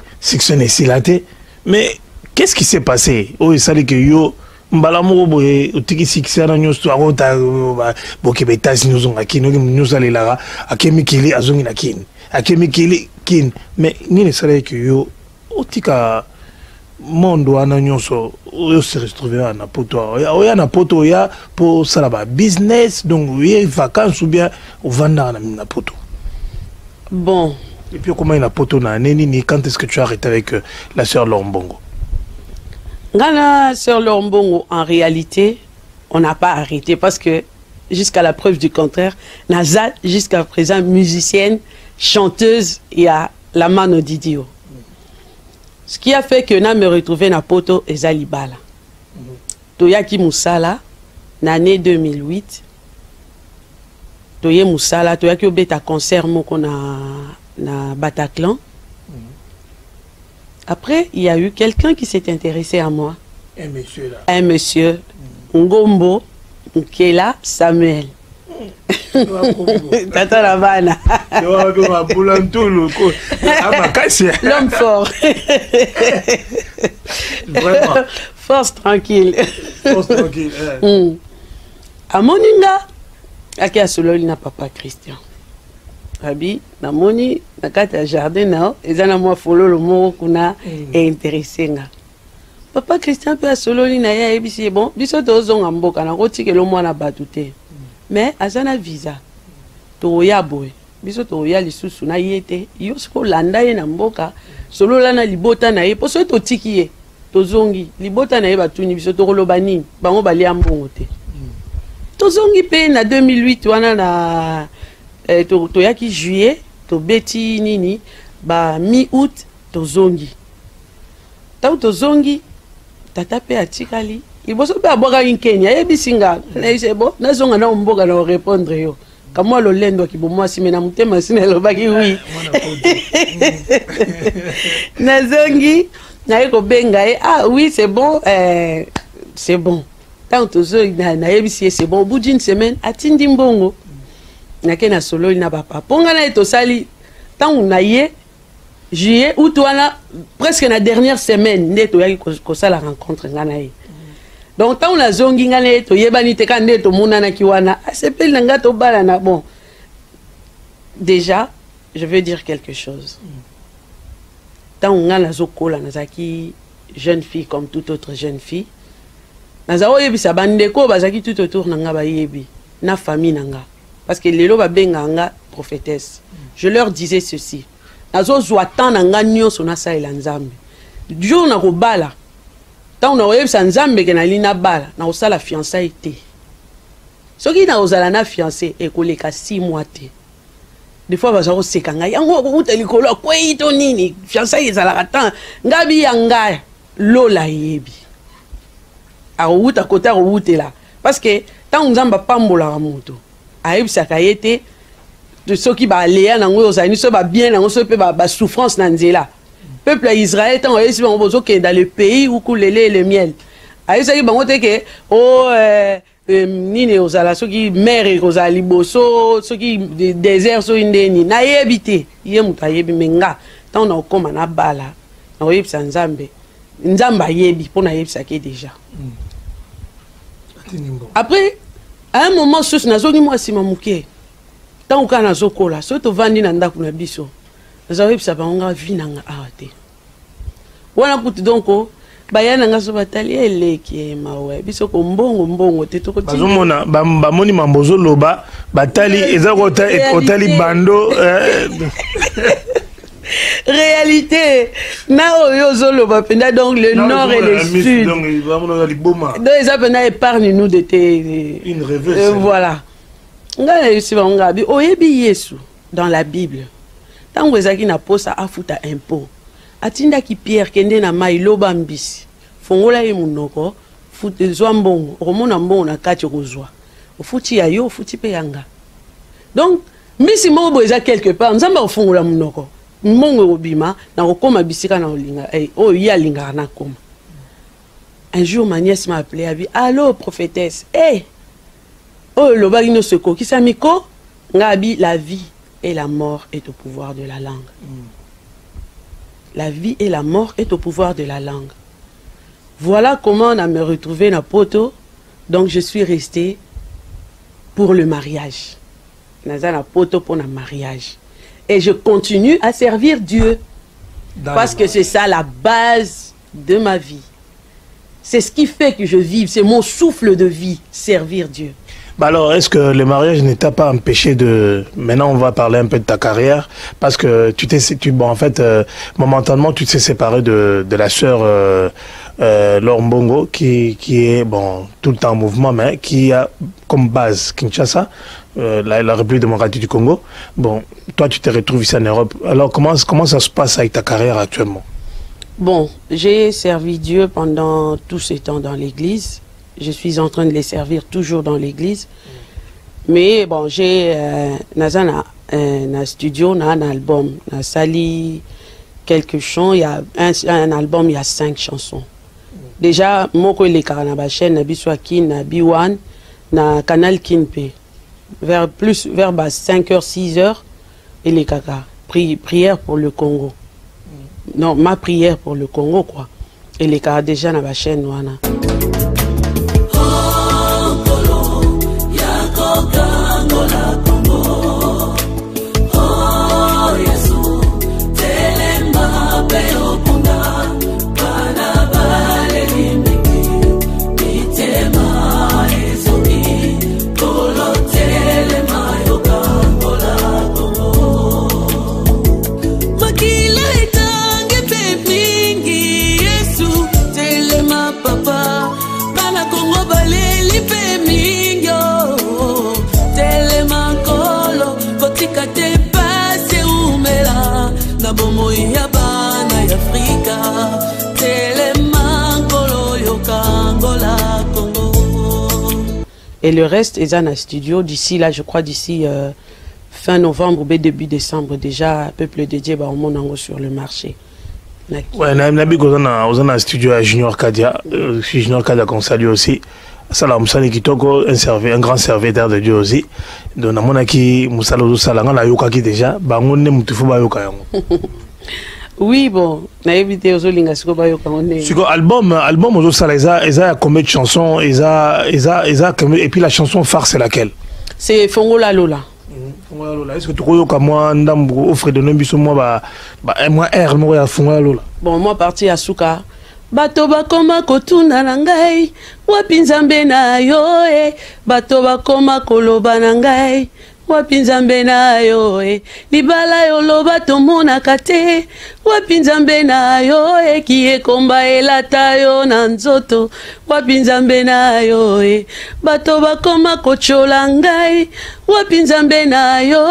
S2: n'est si laté mais qu'est-ce qui s'est passé oh ça dit que yo mbala mo boye utiki succès na nyo sto arota bo ke betasi nous on akino nous aller là akemikili azongi na kin akemikili kin mais ni ne sala que yo utika monde wana nyonso yo se retrouver na poto ya na poto ya pour ça là business donc oui vacances ou bien au vendre na poto.
S1: Bon.
S2: Et puis comment il a poto na neni quand est-ce que tu as arrêté avec la sœur Lombongo?
S1: Ngana sœur Lombongo en réalité on n'a pas arrêté parce que jusqu'à la preuve du contraire Naza jusqu'à présent musicienne, chanteuse et à la mano Didio. Ce qui a fait que na me retrouvé na poto ezalibala. Toyaki Musala l'année 2008. Toye Musala, toyaki obeta concert moko na Bataclan. Après, il y a eu quelqu'un qui s'est intéressé à moi.
S2: Un monsieur là.
S1: Un monsieur, Ngombo, Nkela Samuel. Tata Ravana. L'homme fort.
S2: Vraiment.
S1: Force tranquille.
S2: Force tranquille.
S1: À Moninga, à Sololi na papa Christian. Abi, na moni, na kata jardin na, ezana moi follow le mot kuna est intéressé nga. Papa Christian peut à Sololi na ya ebisi bon, biso tozonga mboka na kotike lo mwana batute. Mais azana visa. To ya boy. Biso to ya lisusu na yete, yo siko landa ye na mboka, solola na libota na ye, poso to tiki ye. Tozongi, libota na ye batuni biso to koloba nini, bango bali ambongo te. Tozongi pe na 2008 wana na to yaki juillet to beti nini ba mi-août tozongi. Ta tozongi tata pe atikali. Iboso pe aboka Kenya yebisinga na ise bo na zonga na mboka na répondre yo. Kamwa lo lendo ki bo mwasi mena mutema sina lo baki oui. Na zongi na eko benga ah oui c'est bon c'est bon. Tant tozongi na yebisi c'est bon au bout d'une semaine atindi mbongo. Nake na solo na papa ponga na eto sali tant na ye juillet août wana presque na dernière semaine ndeto yaki ko sala rencontre ngana ye donc tant na zongi ngana eto yebani te kan ndeto munana ki wana asepeli na ngato bala na bon déjà je veux dire quelque chose tant ngana zokola nazaki jeune fille comme toute autre jeune fille naza oyebisa bandeko bazaki tout autour na nga ba yebi na famille nanga. Parce que les lois benganga prophétesse. Je leur disais ceci. nazo zwa temps na nga nyonso na salela nzambe jour na ko bala tant na oyebisa nzambe ke na lina bala na osala fiançailles te soki na ozala na fiancé ekoleka 6 mois te des fois baza ko seka ngai yango ko kuta likolo kwei to nini fiançailles ezalaka tant ngabi yanga lola yebi a wuta kota wutela parce que tant nzamba pambola moto ayebisaka yete de ceux qui ba léa nango ozani so ba bien nango so pe ba souffrance na nzela peuple à Israël tant oyesi bango bozo ke dans le pays où coule le lait et le miel ayebisaki bango te ke nini ozala soki mer kozala liboso soki désert so indeni na yebite ye muta yebi menga tant na okoma na bala na oyebisa nzambe nzamba yebi pona yebisa ke déjà après à un moment sous nazoki moi sima muke tant ka nazokola so to vandi na ndako na biso nazawebisa bango vi nanga awate wana kuti donc bayana nga so batali eleki mawe biso ko mbongo te to ko
S2: bazomona bamoni mambozo loba batali eza ko otali bando
S1: réalité na oyo zoloba penda donc le nord et le sud donc ils appellent épargne nous de
S2: une rêveuse
S1: voilà nga yesi bango bi oyebi Yesu dans la Bible tango ezaki na posa afuta impôt atindaki Pierre kende na mai loba mbisi fongola ye munoko fute zwa mbongo romona mbongo na kati kozwa ofuti ya yo ofuti pe yanga donc mbisi moko eza quelque part nzamba ofongola munoko mbongo obima na kokoma bisika na olinga oh ya linga na koma un jour ma nièce m'a appelé a dit allô prophétesse oh le bagino se ko kisa miko ngabi la vie et la mort est au pouvoir de la langue. La vie et la mort est au pouvoir de la langue. Voilà comment on a me retrouvé dans Poto. Donc je suis restée pour le mariage. Dans Poto pour le mariage. Et je continue à servir Dieu. Parce que c'est ça la base de ma vie. C'est ce qui fait que je vive. C'est mon souffle de vie, servir Dieu.
S2: Bah alors, est-ce que le mariage ne t'a pas empêché de... Maintenant, on va parler un peu de ta carrière, parce que bon, en fait, momentanément, tu t'es séparé de la sœur Laure Mbongo, qui est, bon, tout le temps en mouvement, mais qui a comme base Kinshasa, la République démocratique du Congo. Bon, toi, tu te retrouves ici en Europe. Alors, comment ça se passe avec ta carrière actuellement? Bon,
S1: j'ai servi Dieu pendant tout ce temps dans l'église. Je suis en train de les servir toujours dans l'église. Mais bon, j'ai un studio, un album. Dans Sali, quelques chants. Il y a un album, il y a 5 chansons. Déjà, moi, je suis na ba chaîne, na Biswaki, na Biwan, na Canal Kinpe. Vers 5h, 6h, et les kaka. Prière pour le Congo. Non, ma prière pour le Congo, quoi. Et les kaka déjà na ba chaîne, wana. Et le reste est dans un studio. D'ici là, je crois d'ici fin novembre ou début décembre, déjà, Peuple de Dieu va au monde sur le marché.
S2: Ouais, Nabi on a un studio à Junior Kadia. Junior Kadia qu'on salue aussi. Salam Sani Kitoko, un grand serviteur de Dieu aussi. Donc, on a qui Moussalo Salanga, la Yoka qui déjà, on est Moutufou Bayoka.
S1: Oui, bon, on a évité aux Olinga Bayoka.
S2: Album aux Saleza, ils ont combien de chansons, et puis la chanson phare, c'est laquelle?
S1: C'est Fongola Lola.
S2: Est-ce que tu crois que moi, offre de nombreux mois, moi, R, moi, Fongola Lola?
S1: Bon, moi, parti à Souka. Bato bakoma kotuna na ngai wapi nzambe na yo bato bakoma koloba na ngai wapi nzambe na yo libala yo loba tomonaka te wapi nzambe na yo kiekomba elata yo na nzoto wapi nzambe na yo bato bakoma kochola ngai wapi nzambe na yo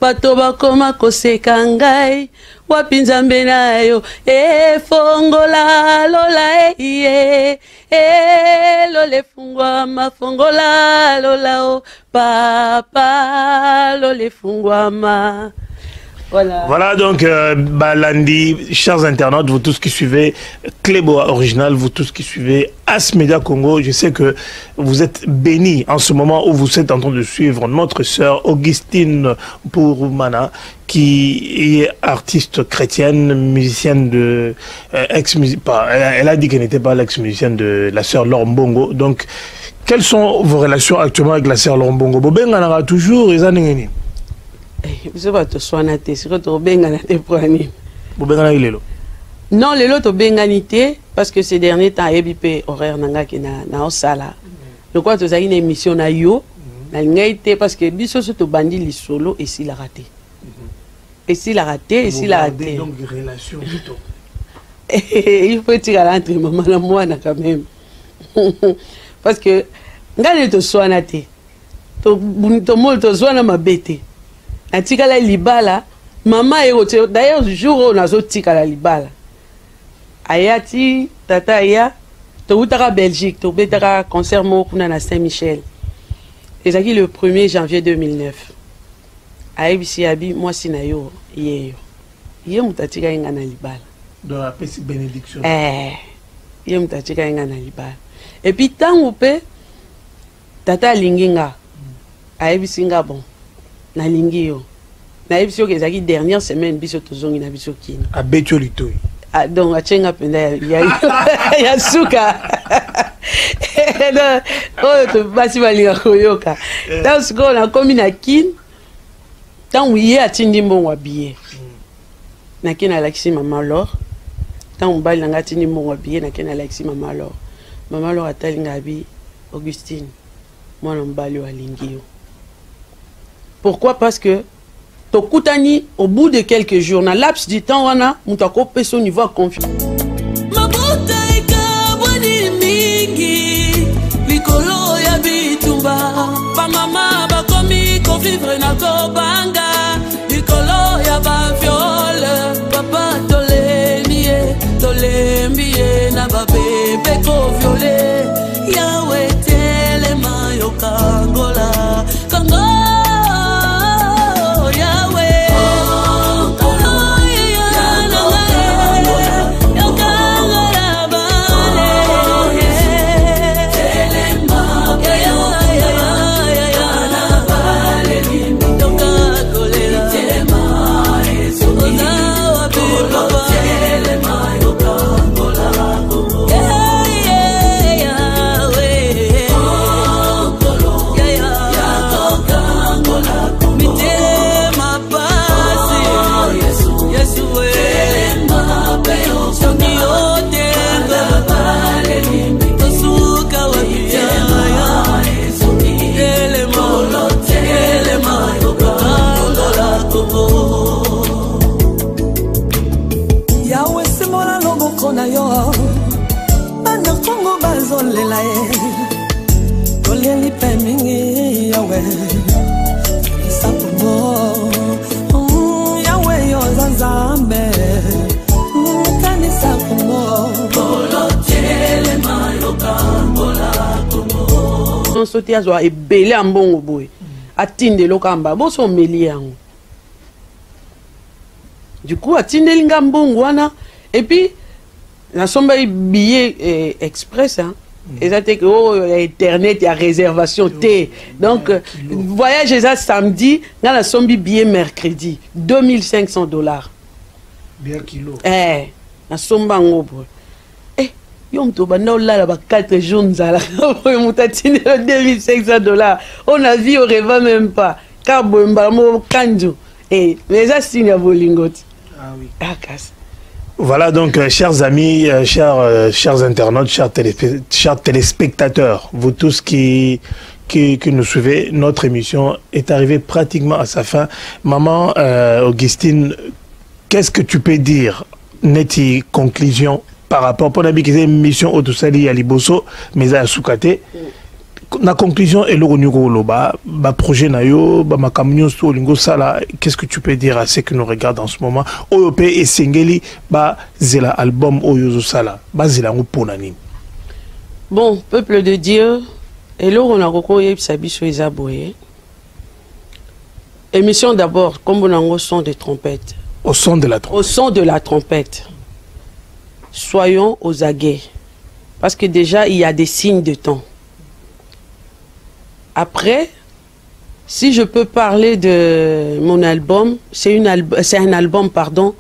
S1: bato bakoma koseka ngai wapi nzambe na yo fongola lola lole fungwama fongola lola o papa lole fungwama.
S2: Voilà donc Balandi, chers internautes, vous tous qui suivez Cléboa Original, vous tous qui suivez As Media Congo, je sais que vous êtes bénis en ce moment où vous êtes en train de suivre notre sœur Augustine Pouroumana, qui est artiste chrétienne, musicienne de elle a dit qu'elle n'était pas l'ex-musicienne de la sœur Laure Mbongo. Donc, quelles sont vos relations actuellement avec la sœur Laure Mbongo? Bobenga toujours et zanengeni.
S1: Vous savez, tu sois naté, c'est que tu benga naté pour ani.
S2: Bobenga lelo.
S1: Non, lelo to benga nité parce que ces derniers temps EBP horaire nanga ki na osala. Le quoi tu as une émission na yo, na ngaité parce que biso to bandi li solo et s'il a raté. Et s'il a raté, et s'il a raté.
S2: Donc relation plutôt.
S1: Il faut tirer à l'entrée maman la moi quand même. Parce que ngale to sois naté. To mol to sois na mabete. Atika la libala, maman est d'ailleurs le jour où on a zotika la libala. Ayati, tata aya, to utara Belgique, to betara concert mo kuna na Saint-Michel. Et ça qui le 1er janvier 2009. Aibisi abi moi sinayo yeyo. Yé mutatika inga na libala.
S2: De la petite bénédiction.
S1: Yé mutatika inga na libala. Et puis tant ou pe tata linginga. Aibisi nga bon. Na lingi yo na ebiso ke zaki dernière semaine biso tozongi na biso kina
S2: a beto lito
S1: donc a chenga penda ya suka oh to basi bali koyoka dans ce qu'on a commis na kin tant oui atindi mbongo billet na kina Alexis Maman Laure tant mbali nga atindi mbongo billet na kina Alexis Maman Laure atalinga bi Augustine mwana mbali wa lingi yo. Pourquoi? Parce que Tokutani, au bout de quelques jours, dans laps du temps, on a son niveau de confiance. Sauté à et belé en bon au bout. Attendez le kamba, bon son mélian. Du coup, attendez l'ingambon wana. Et puis, la somme billet express, hein. Et ça, c'est que, oh, Internet, il y a réservation T. Donc, voyage ça samedi, dans la somme billet mercredi, $2500.
S2: Bien kilo.
S1: La somme en gros. Yom to banda là 4 jours nzala mutatine $2500 on a vu au rêve même pas car bomba mo kanjo mais ça signe volingoti.
S2: Ah oui. Voilà donc chers amis, chers internautes, chers téléspectateurs, vous tous qui qui nous suivez, notre émission est arrivée pratiquement à sa fin. Maman Augustine, qu'est-ce que tu peux dire, neti conclusion par rapport à une émission Otosali à Liboso, mais à Soukate? La conclusion est le projet nayo, ma camion sur lingo sala. Qu'est-ce que tu peux dire à ceux qui nous regardent en ce moment? Oyope et Sengeli, zela album Oyozo sala, zela nguponani.
S1: Bon, peuple de Dieu, et là on a recouru Sabiso Ezaboye. Émission d'abord, comme on a au son des trompettes.
S2: Au son de la trompette.
S1: Au son de la trompette. Soyons aux aguets. Parce que déjà, il y a des signes de temps. Après, si je peux parler de mon album, c'est un album, pardon,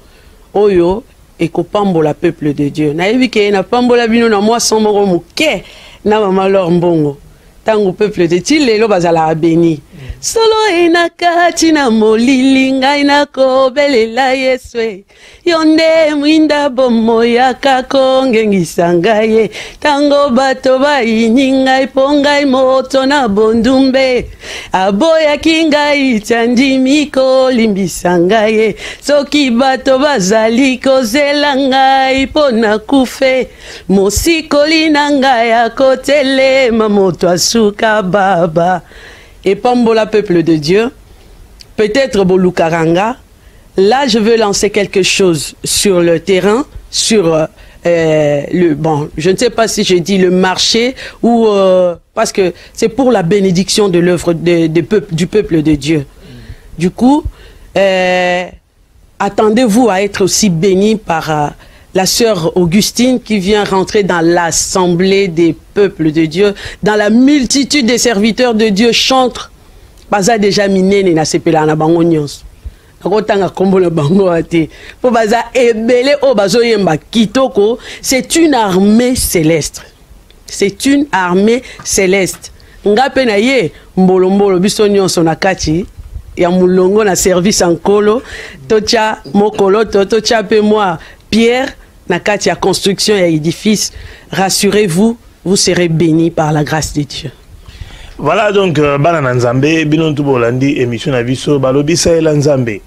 S1: Oyo et Kopambola peuple de Dieu. Naïvi ke na pambola bino na moi sans moro muke na mama lor mbongo. Tango peuple de Dieu lelo bazala béni. Solo inakati na molili ngai nako belela Yeswe. Yonde mwinda bomo ya kakongengisa ngai. Tango bato bayini ngai pongai moto na bondumbe. Aboya kingai tandi miko limbisa ngai. Soki bato bazali kozela ngai pona kufe. Mosikoli na ngai akotele mamoto asuka baba. Et Pambola peuple de Dieu, peut-être Bolukaranga. Là, je veux lancer quelque chose sur le terrain, sur bon, je ne sais pas si je dis le marché ou parce que c'est pour la bénédiction de l'œuvre du peuple de Dieu. Du coup, attendez-vous à être aussi bénis par la sœur Augustine qui vient rentrer dans l'assemblée des peuples de Dieu, dans la multitude des serviteurs de Dieu chantent. Baza déjà minene na sepela na bango nyonso. Nakotanga kombo na bango ate. Po baza ebele o bazo yemba kitoko, c'est une armée céleste. C'est une armée céleste. Ngape na ye mbolombolo biso nyonso na kati ya mulongo na service en kolo, tocha mokolo tocha pe moi Pierre, nakati ya construction et édifice, rassurez-vous, vous serez bénis par la grâce de Dieu.
S2: Voilà donc, Banana Nzambe, Binon Tubolandi, émission à Visso, Balobi Saïla Nzambe.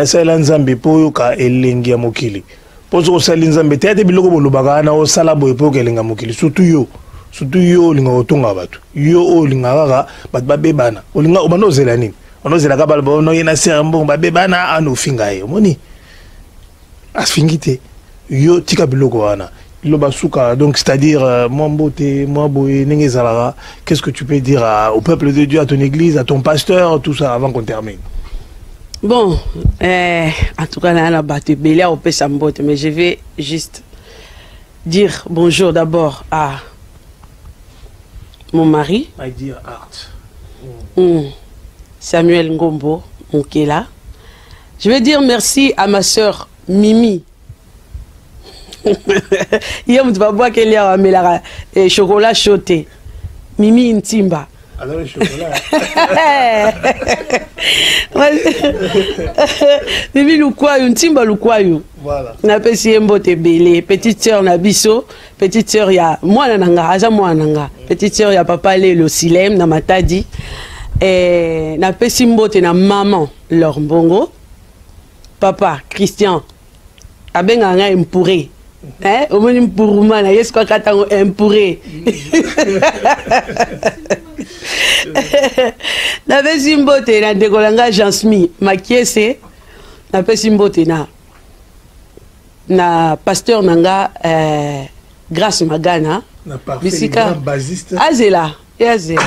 S2: Saïla Nzambe, Poyoka, Elengia Mokili. Pozo Saïla Nzambe, Théâtre Biloko Bolobagana, au Salabo et Poke Elenga Mokili, surtout yo, Linga Otonga Batu. Yo, Linga, Babebana, Olinga Obano Zelani. On ose la cabale, on y a un sermon, Babebana, Ano Fingae, Moni. Asfingite yo tika biloko wana lobasuka, donc c'est-à-dire moi beauté moi boye nengezalara. Qu'est-ce que tu peux dire au peuple de Dieu, à ton église, à ton pasteur, tout ça avant qu'on termine?
S1: Bon, en tout cas la batte belé au pesambote, mais je vais juste dire bonjour d'abord à mon mari,
S2: My dear heart.
S1: Samuel Ngombo Mukela. Je vais dire merci à ma sœur Mimi. Hier, tu vas boire qu'il y a un chocolat chauté. Mimi Ntimba.
S2: Alors le chocolat.
S1: Mimi Lukwayu, Ntimba Lukwayu.
S2: Voilà.
S1: Na pesi mbote belé. Petite sœur Nabiso. Petite sœur ya moi nanga, aza moi nanga. Petite sœur ya papa le Silem na Matadi. Et na pesi mbote na maman leur mbongo. Papa Christian abenga nga impuré, hein, au moins impuruma na yesu kwa katango impuré. Na pesi mbote na dekolanga Jansmi makiese, na pesi mbote na pasteur nanga Grâce Magana,
S2: na parfait grand basiste
S1: azela yazela.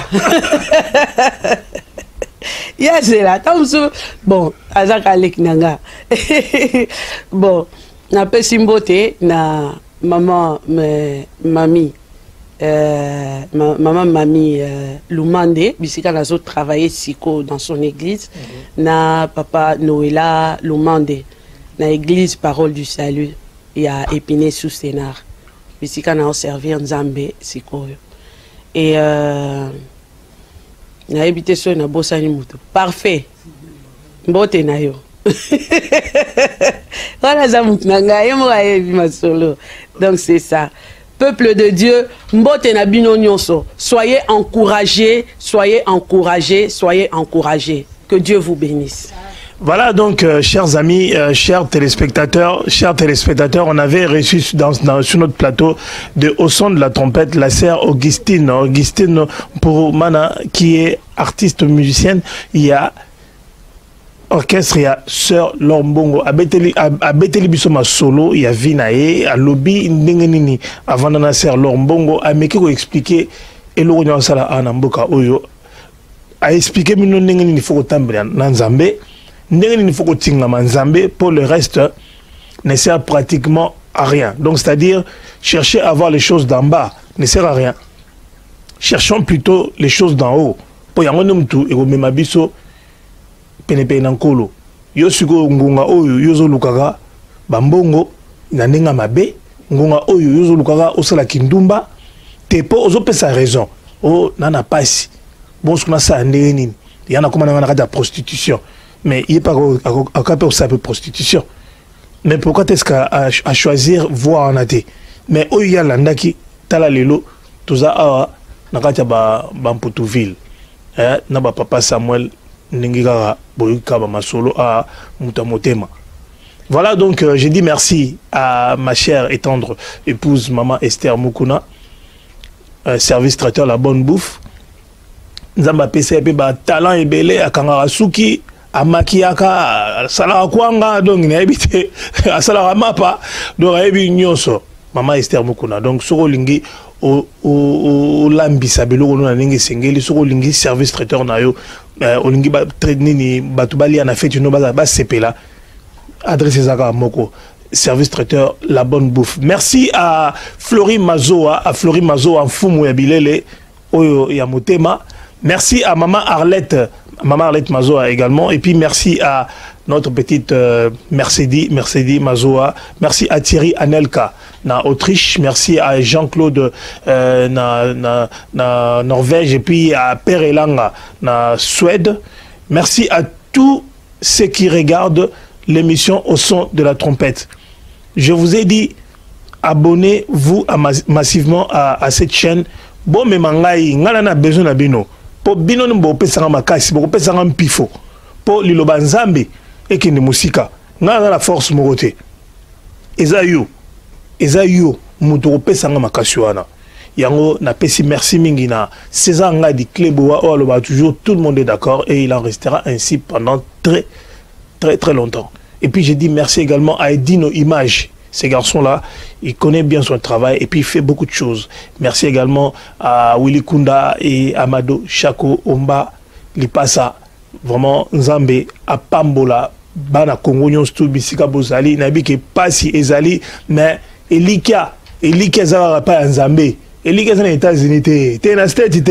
S1: Yazela tamsu bon azaka lek nanga. Bon na pesi mbote na maman mamie maman mamie Lumande bisika nazo travailler siko dans son église. Na papa Noëlla Lumande na église Parole du Salut et à Épinay sous Sénard bisika na servir Nzambe siko et na habité sur na bosani muto parfait mbote na yo. Voilà ça mutu na ngai mo ayebi masolo, donc c'est ça. Peuple de Dieu, mbote na bino nyonso. Soyez encouragés, soyez encouragés, soyez encouragés. Que Dieu vous bénisse.
S2: Voilà donc, chers amis, chers téléspectateurs, on avait reçu sur notre plateau au son de la trompette la sœur Augustine pour Mana, qui est artiste musicienne. Il y a orchestre, il y a sœur Lombongo, à Beteli Bissoma solo, il y a Vinae, à Lobby Ndengenini, avant de sœur Lombongo, à Mekiko expliquer, et l'Orient Sala Anamboka Oyo, à expliquer, mais non, il faut que Nanzambe. Il faut que pour le reste ne sert pratiquement à rien. Donc c'est-à-dire chercher à voir les choses d'en bas ne sert à rien. Cherchons plutôt les choses d'en haut. Pour y avoir tout et au même abisso penepe nankolo. Yo suko ngunga oyo yozo lukaga bambongo nanenga mabe ngunga oyo yozo lukaga osala kindumba tepo ozo pesa raison. Oh nana pasi. Bon ce qu'on a ça ndeni. Yana kuma na kata prostitution. Mais il n'est pas à peu prostitution. Mais pourquoi est-ce qu'à choisir voir en athée? Mais où il y a l'andaki, tala lelo, tout ça, nakata Bampotouville. Naba papa Samuel Ningigara, Boyuka Masolo à Mutamotema. Voilà donc, j'ai dit merci à ma chère et tendre épouse, maman Esther Mukuna, service traiteur La Bonne Bouffe. Nzamba PCP, talent et belé à Kangarasuki. Amakiaka sala kwanga donc na habité à sala mapa donc habi nyonso mama Esther Mukuna donc soko lingi o lambi sabelo na ningi sengeli soko lingi service traiteur na yo o lingi ba nini batubali na fête no ba sepela adresse zaka moko service traiteur La Bonne Bouffe. Merci à Flori Mazoa en fumu ya bilele oyo ya motema. Merci à Maman Arlette Mazoa également. Et puis merci à notre petite Mercedes Mazoa. Merci à Thierry Anelka, na Autriche. Merci à Jean-Claude na Norvège. Et puis à Père Elanga, na Suède. Merci à tous ceux qui regardent l'émission au son de la trompette. Je vous ai dit, abonnez-vous massivement à cette chaîne. Bon, mais mangai, ngana besoin na bino. Pour bino nimbo pesanga makasi, pour pesanga mpifo. Pour liloba nzambe et kende musika. Ngana la force morote. Eza yo muto pesanga makasi wana. Yango na pesi merci mingi na César Ngadi Kleboa o aloba toujours tout le monde est d'accord et il en restera ainsi pendant très longtemps. Et puis j'ai dit merci également à Edino Image. Ces garçons-là, il connaît bien son travail et puis il fait beaucoup de choses. Merci également à Willy Kunda et Amado Chako Omba Lipasa, vraiment Nzambe, à Pambola, Bana Congo Nyonstu Bisika Bozali, Nabike Pasi Ezali, mais Elika Zara pas Nzambe, Elika Zara États-Unis, t'es na state,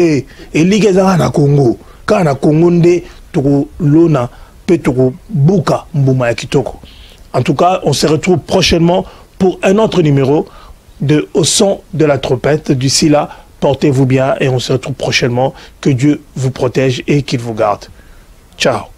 S2: Elika Zara na Congo, quand na Congo nde toko lona pe toko buka mbuma ya kitoko. En tout cas, on se retrouve prochainement pour un autre numéro de Au son de la trompette. D'ici là, portez-vous bien et on se retrouve prochainement. Que Dieu vous protège et qu'il vous garde. Ciao.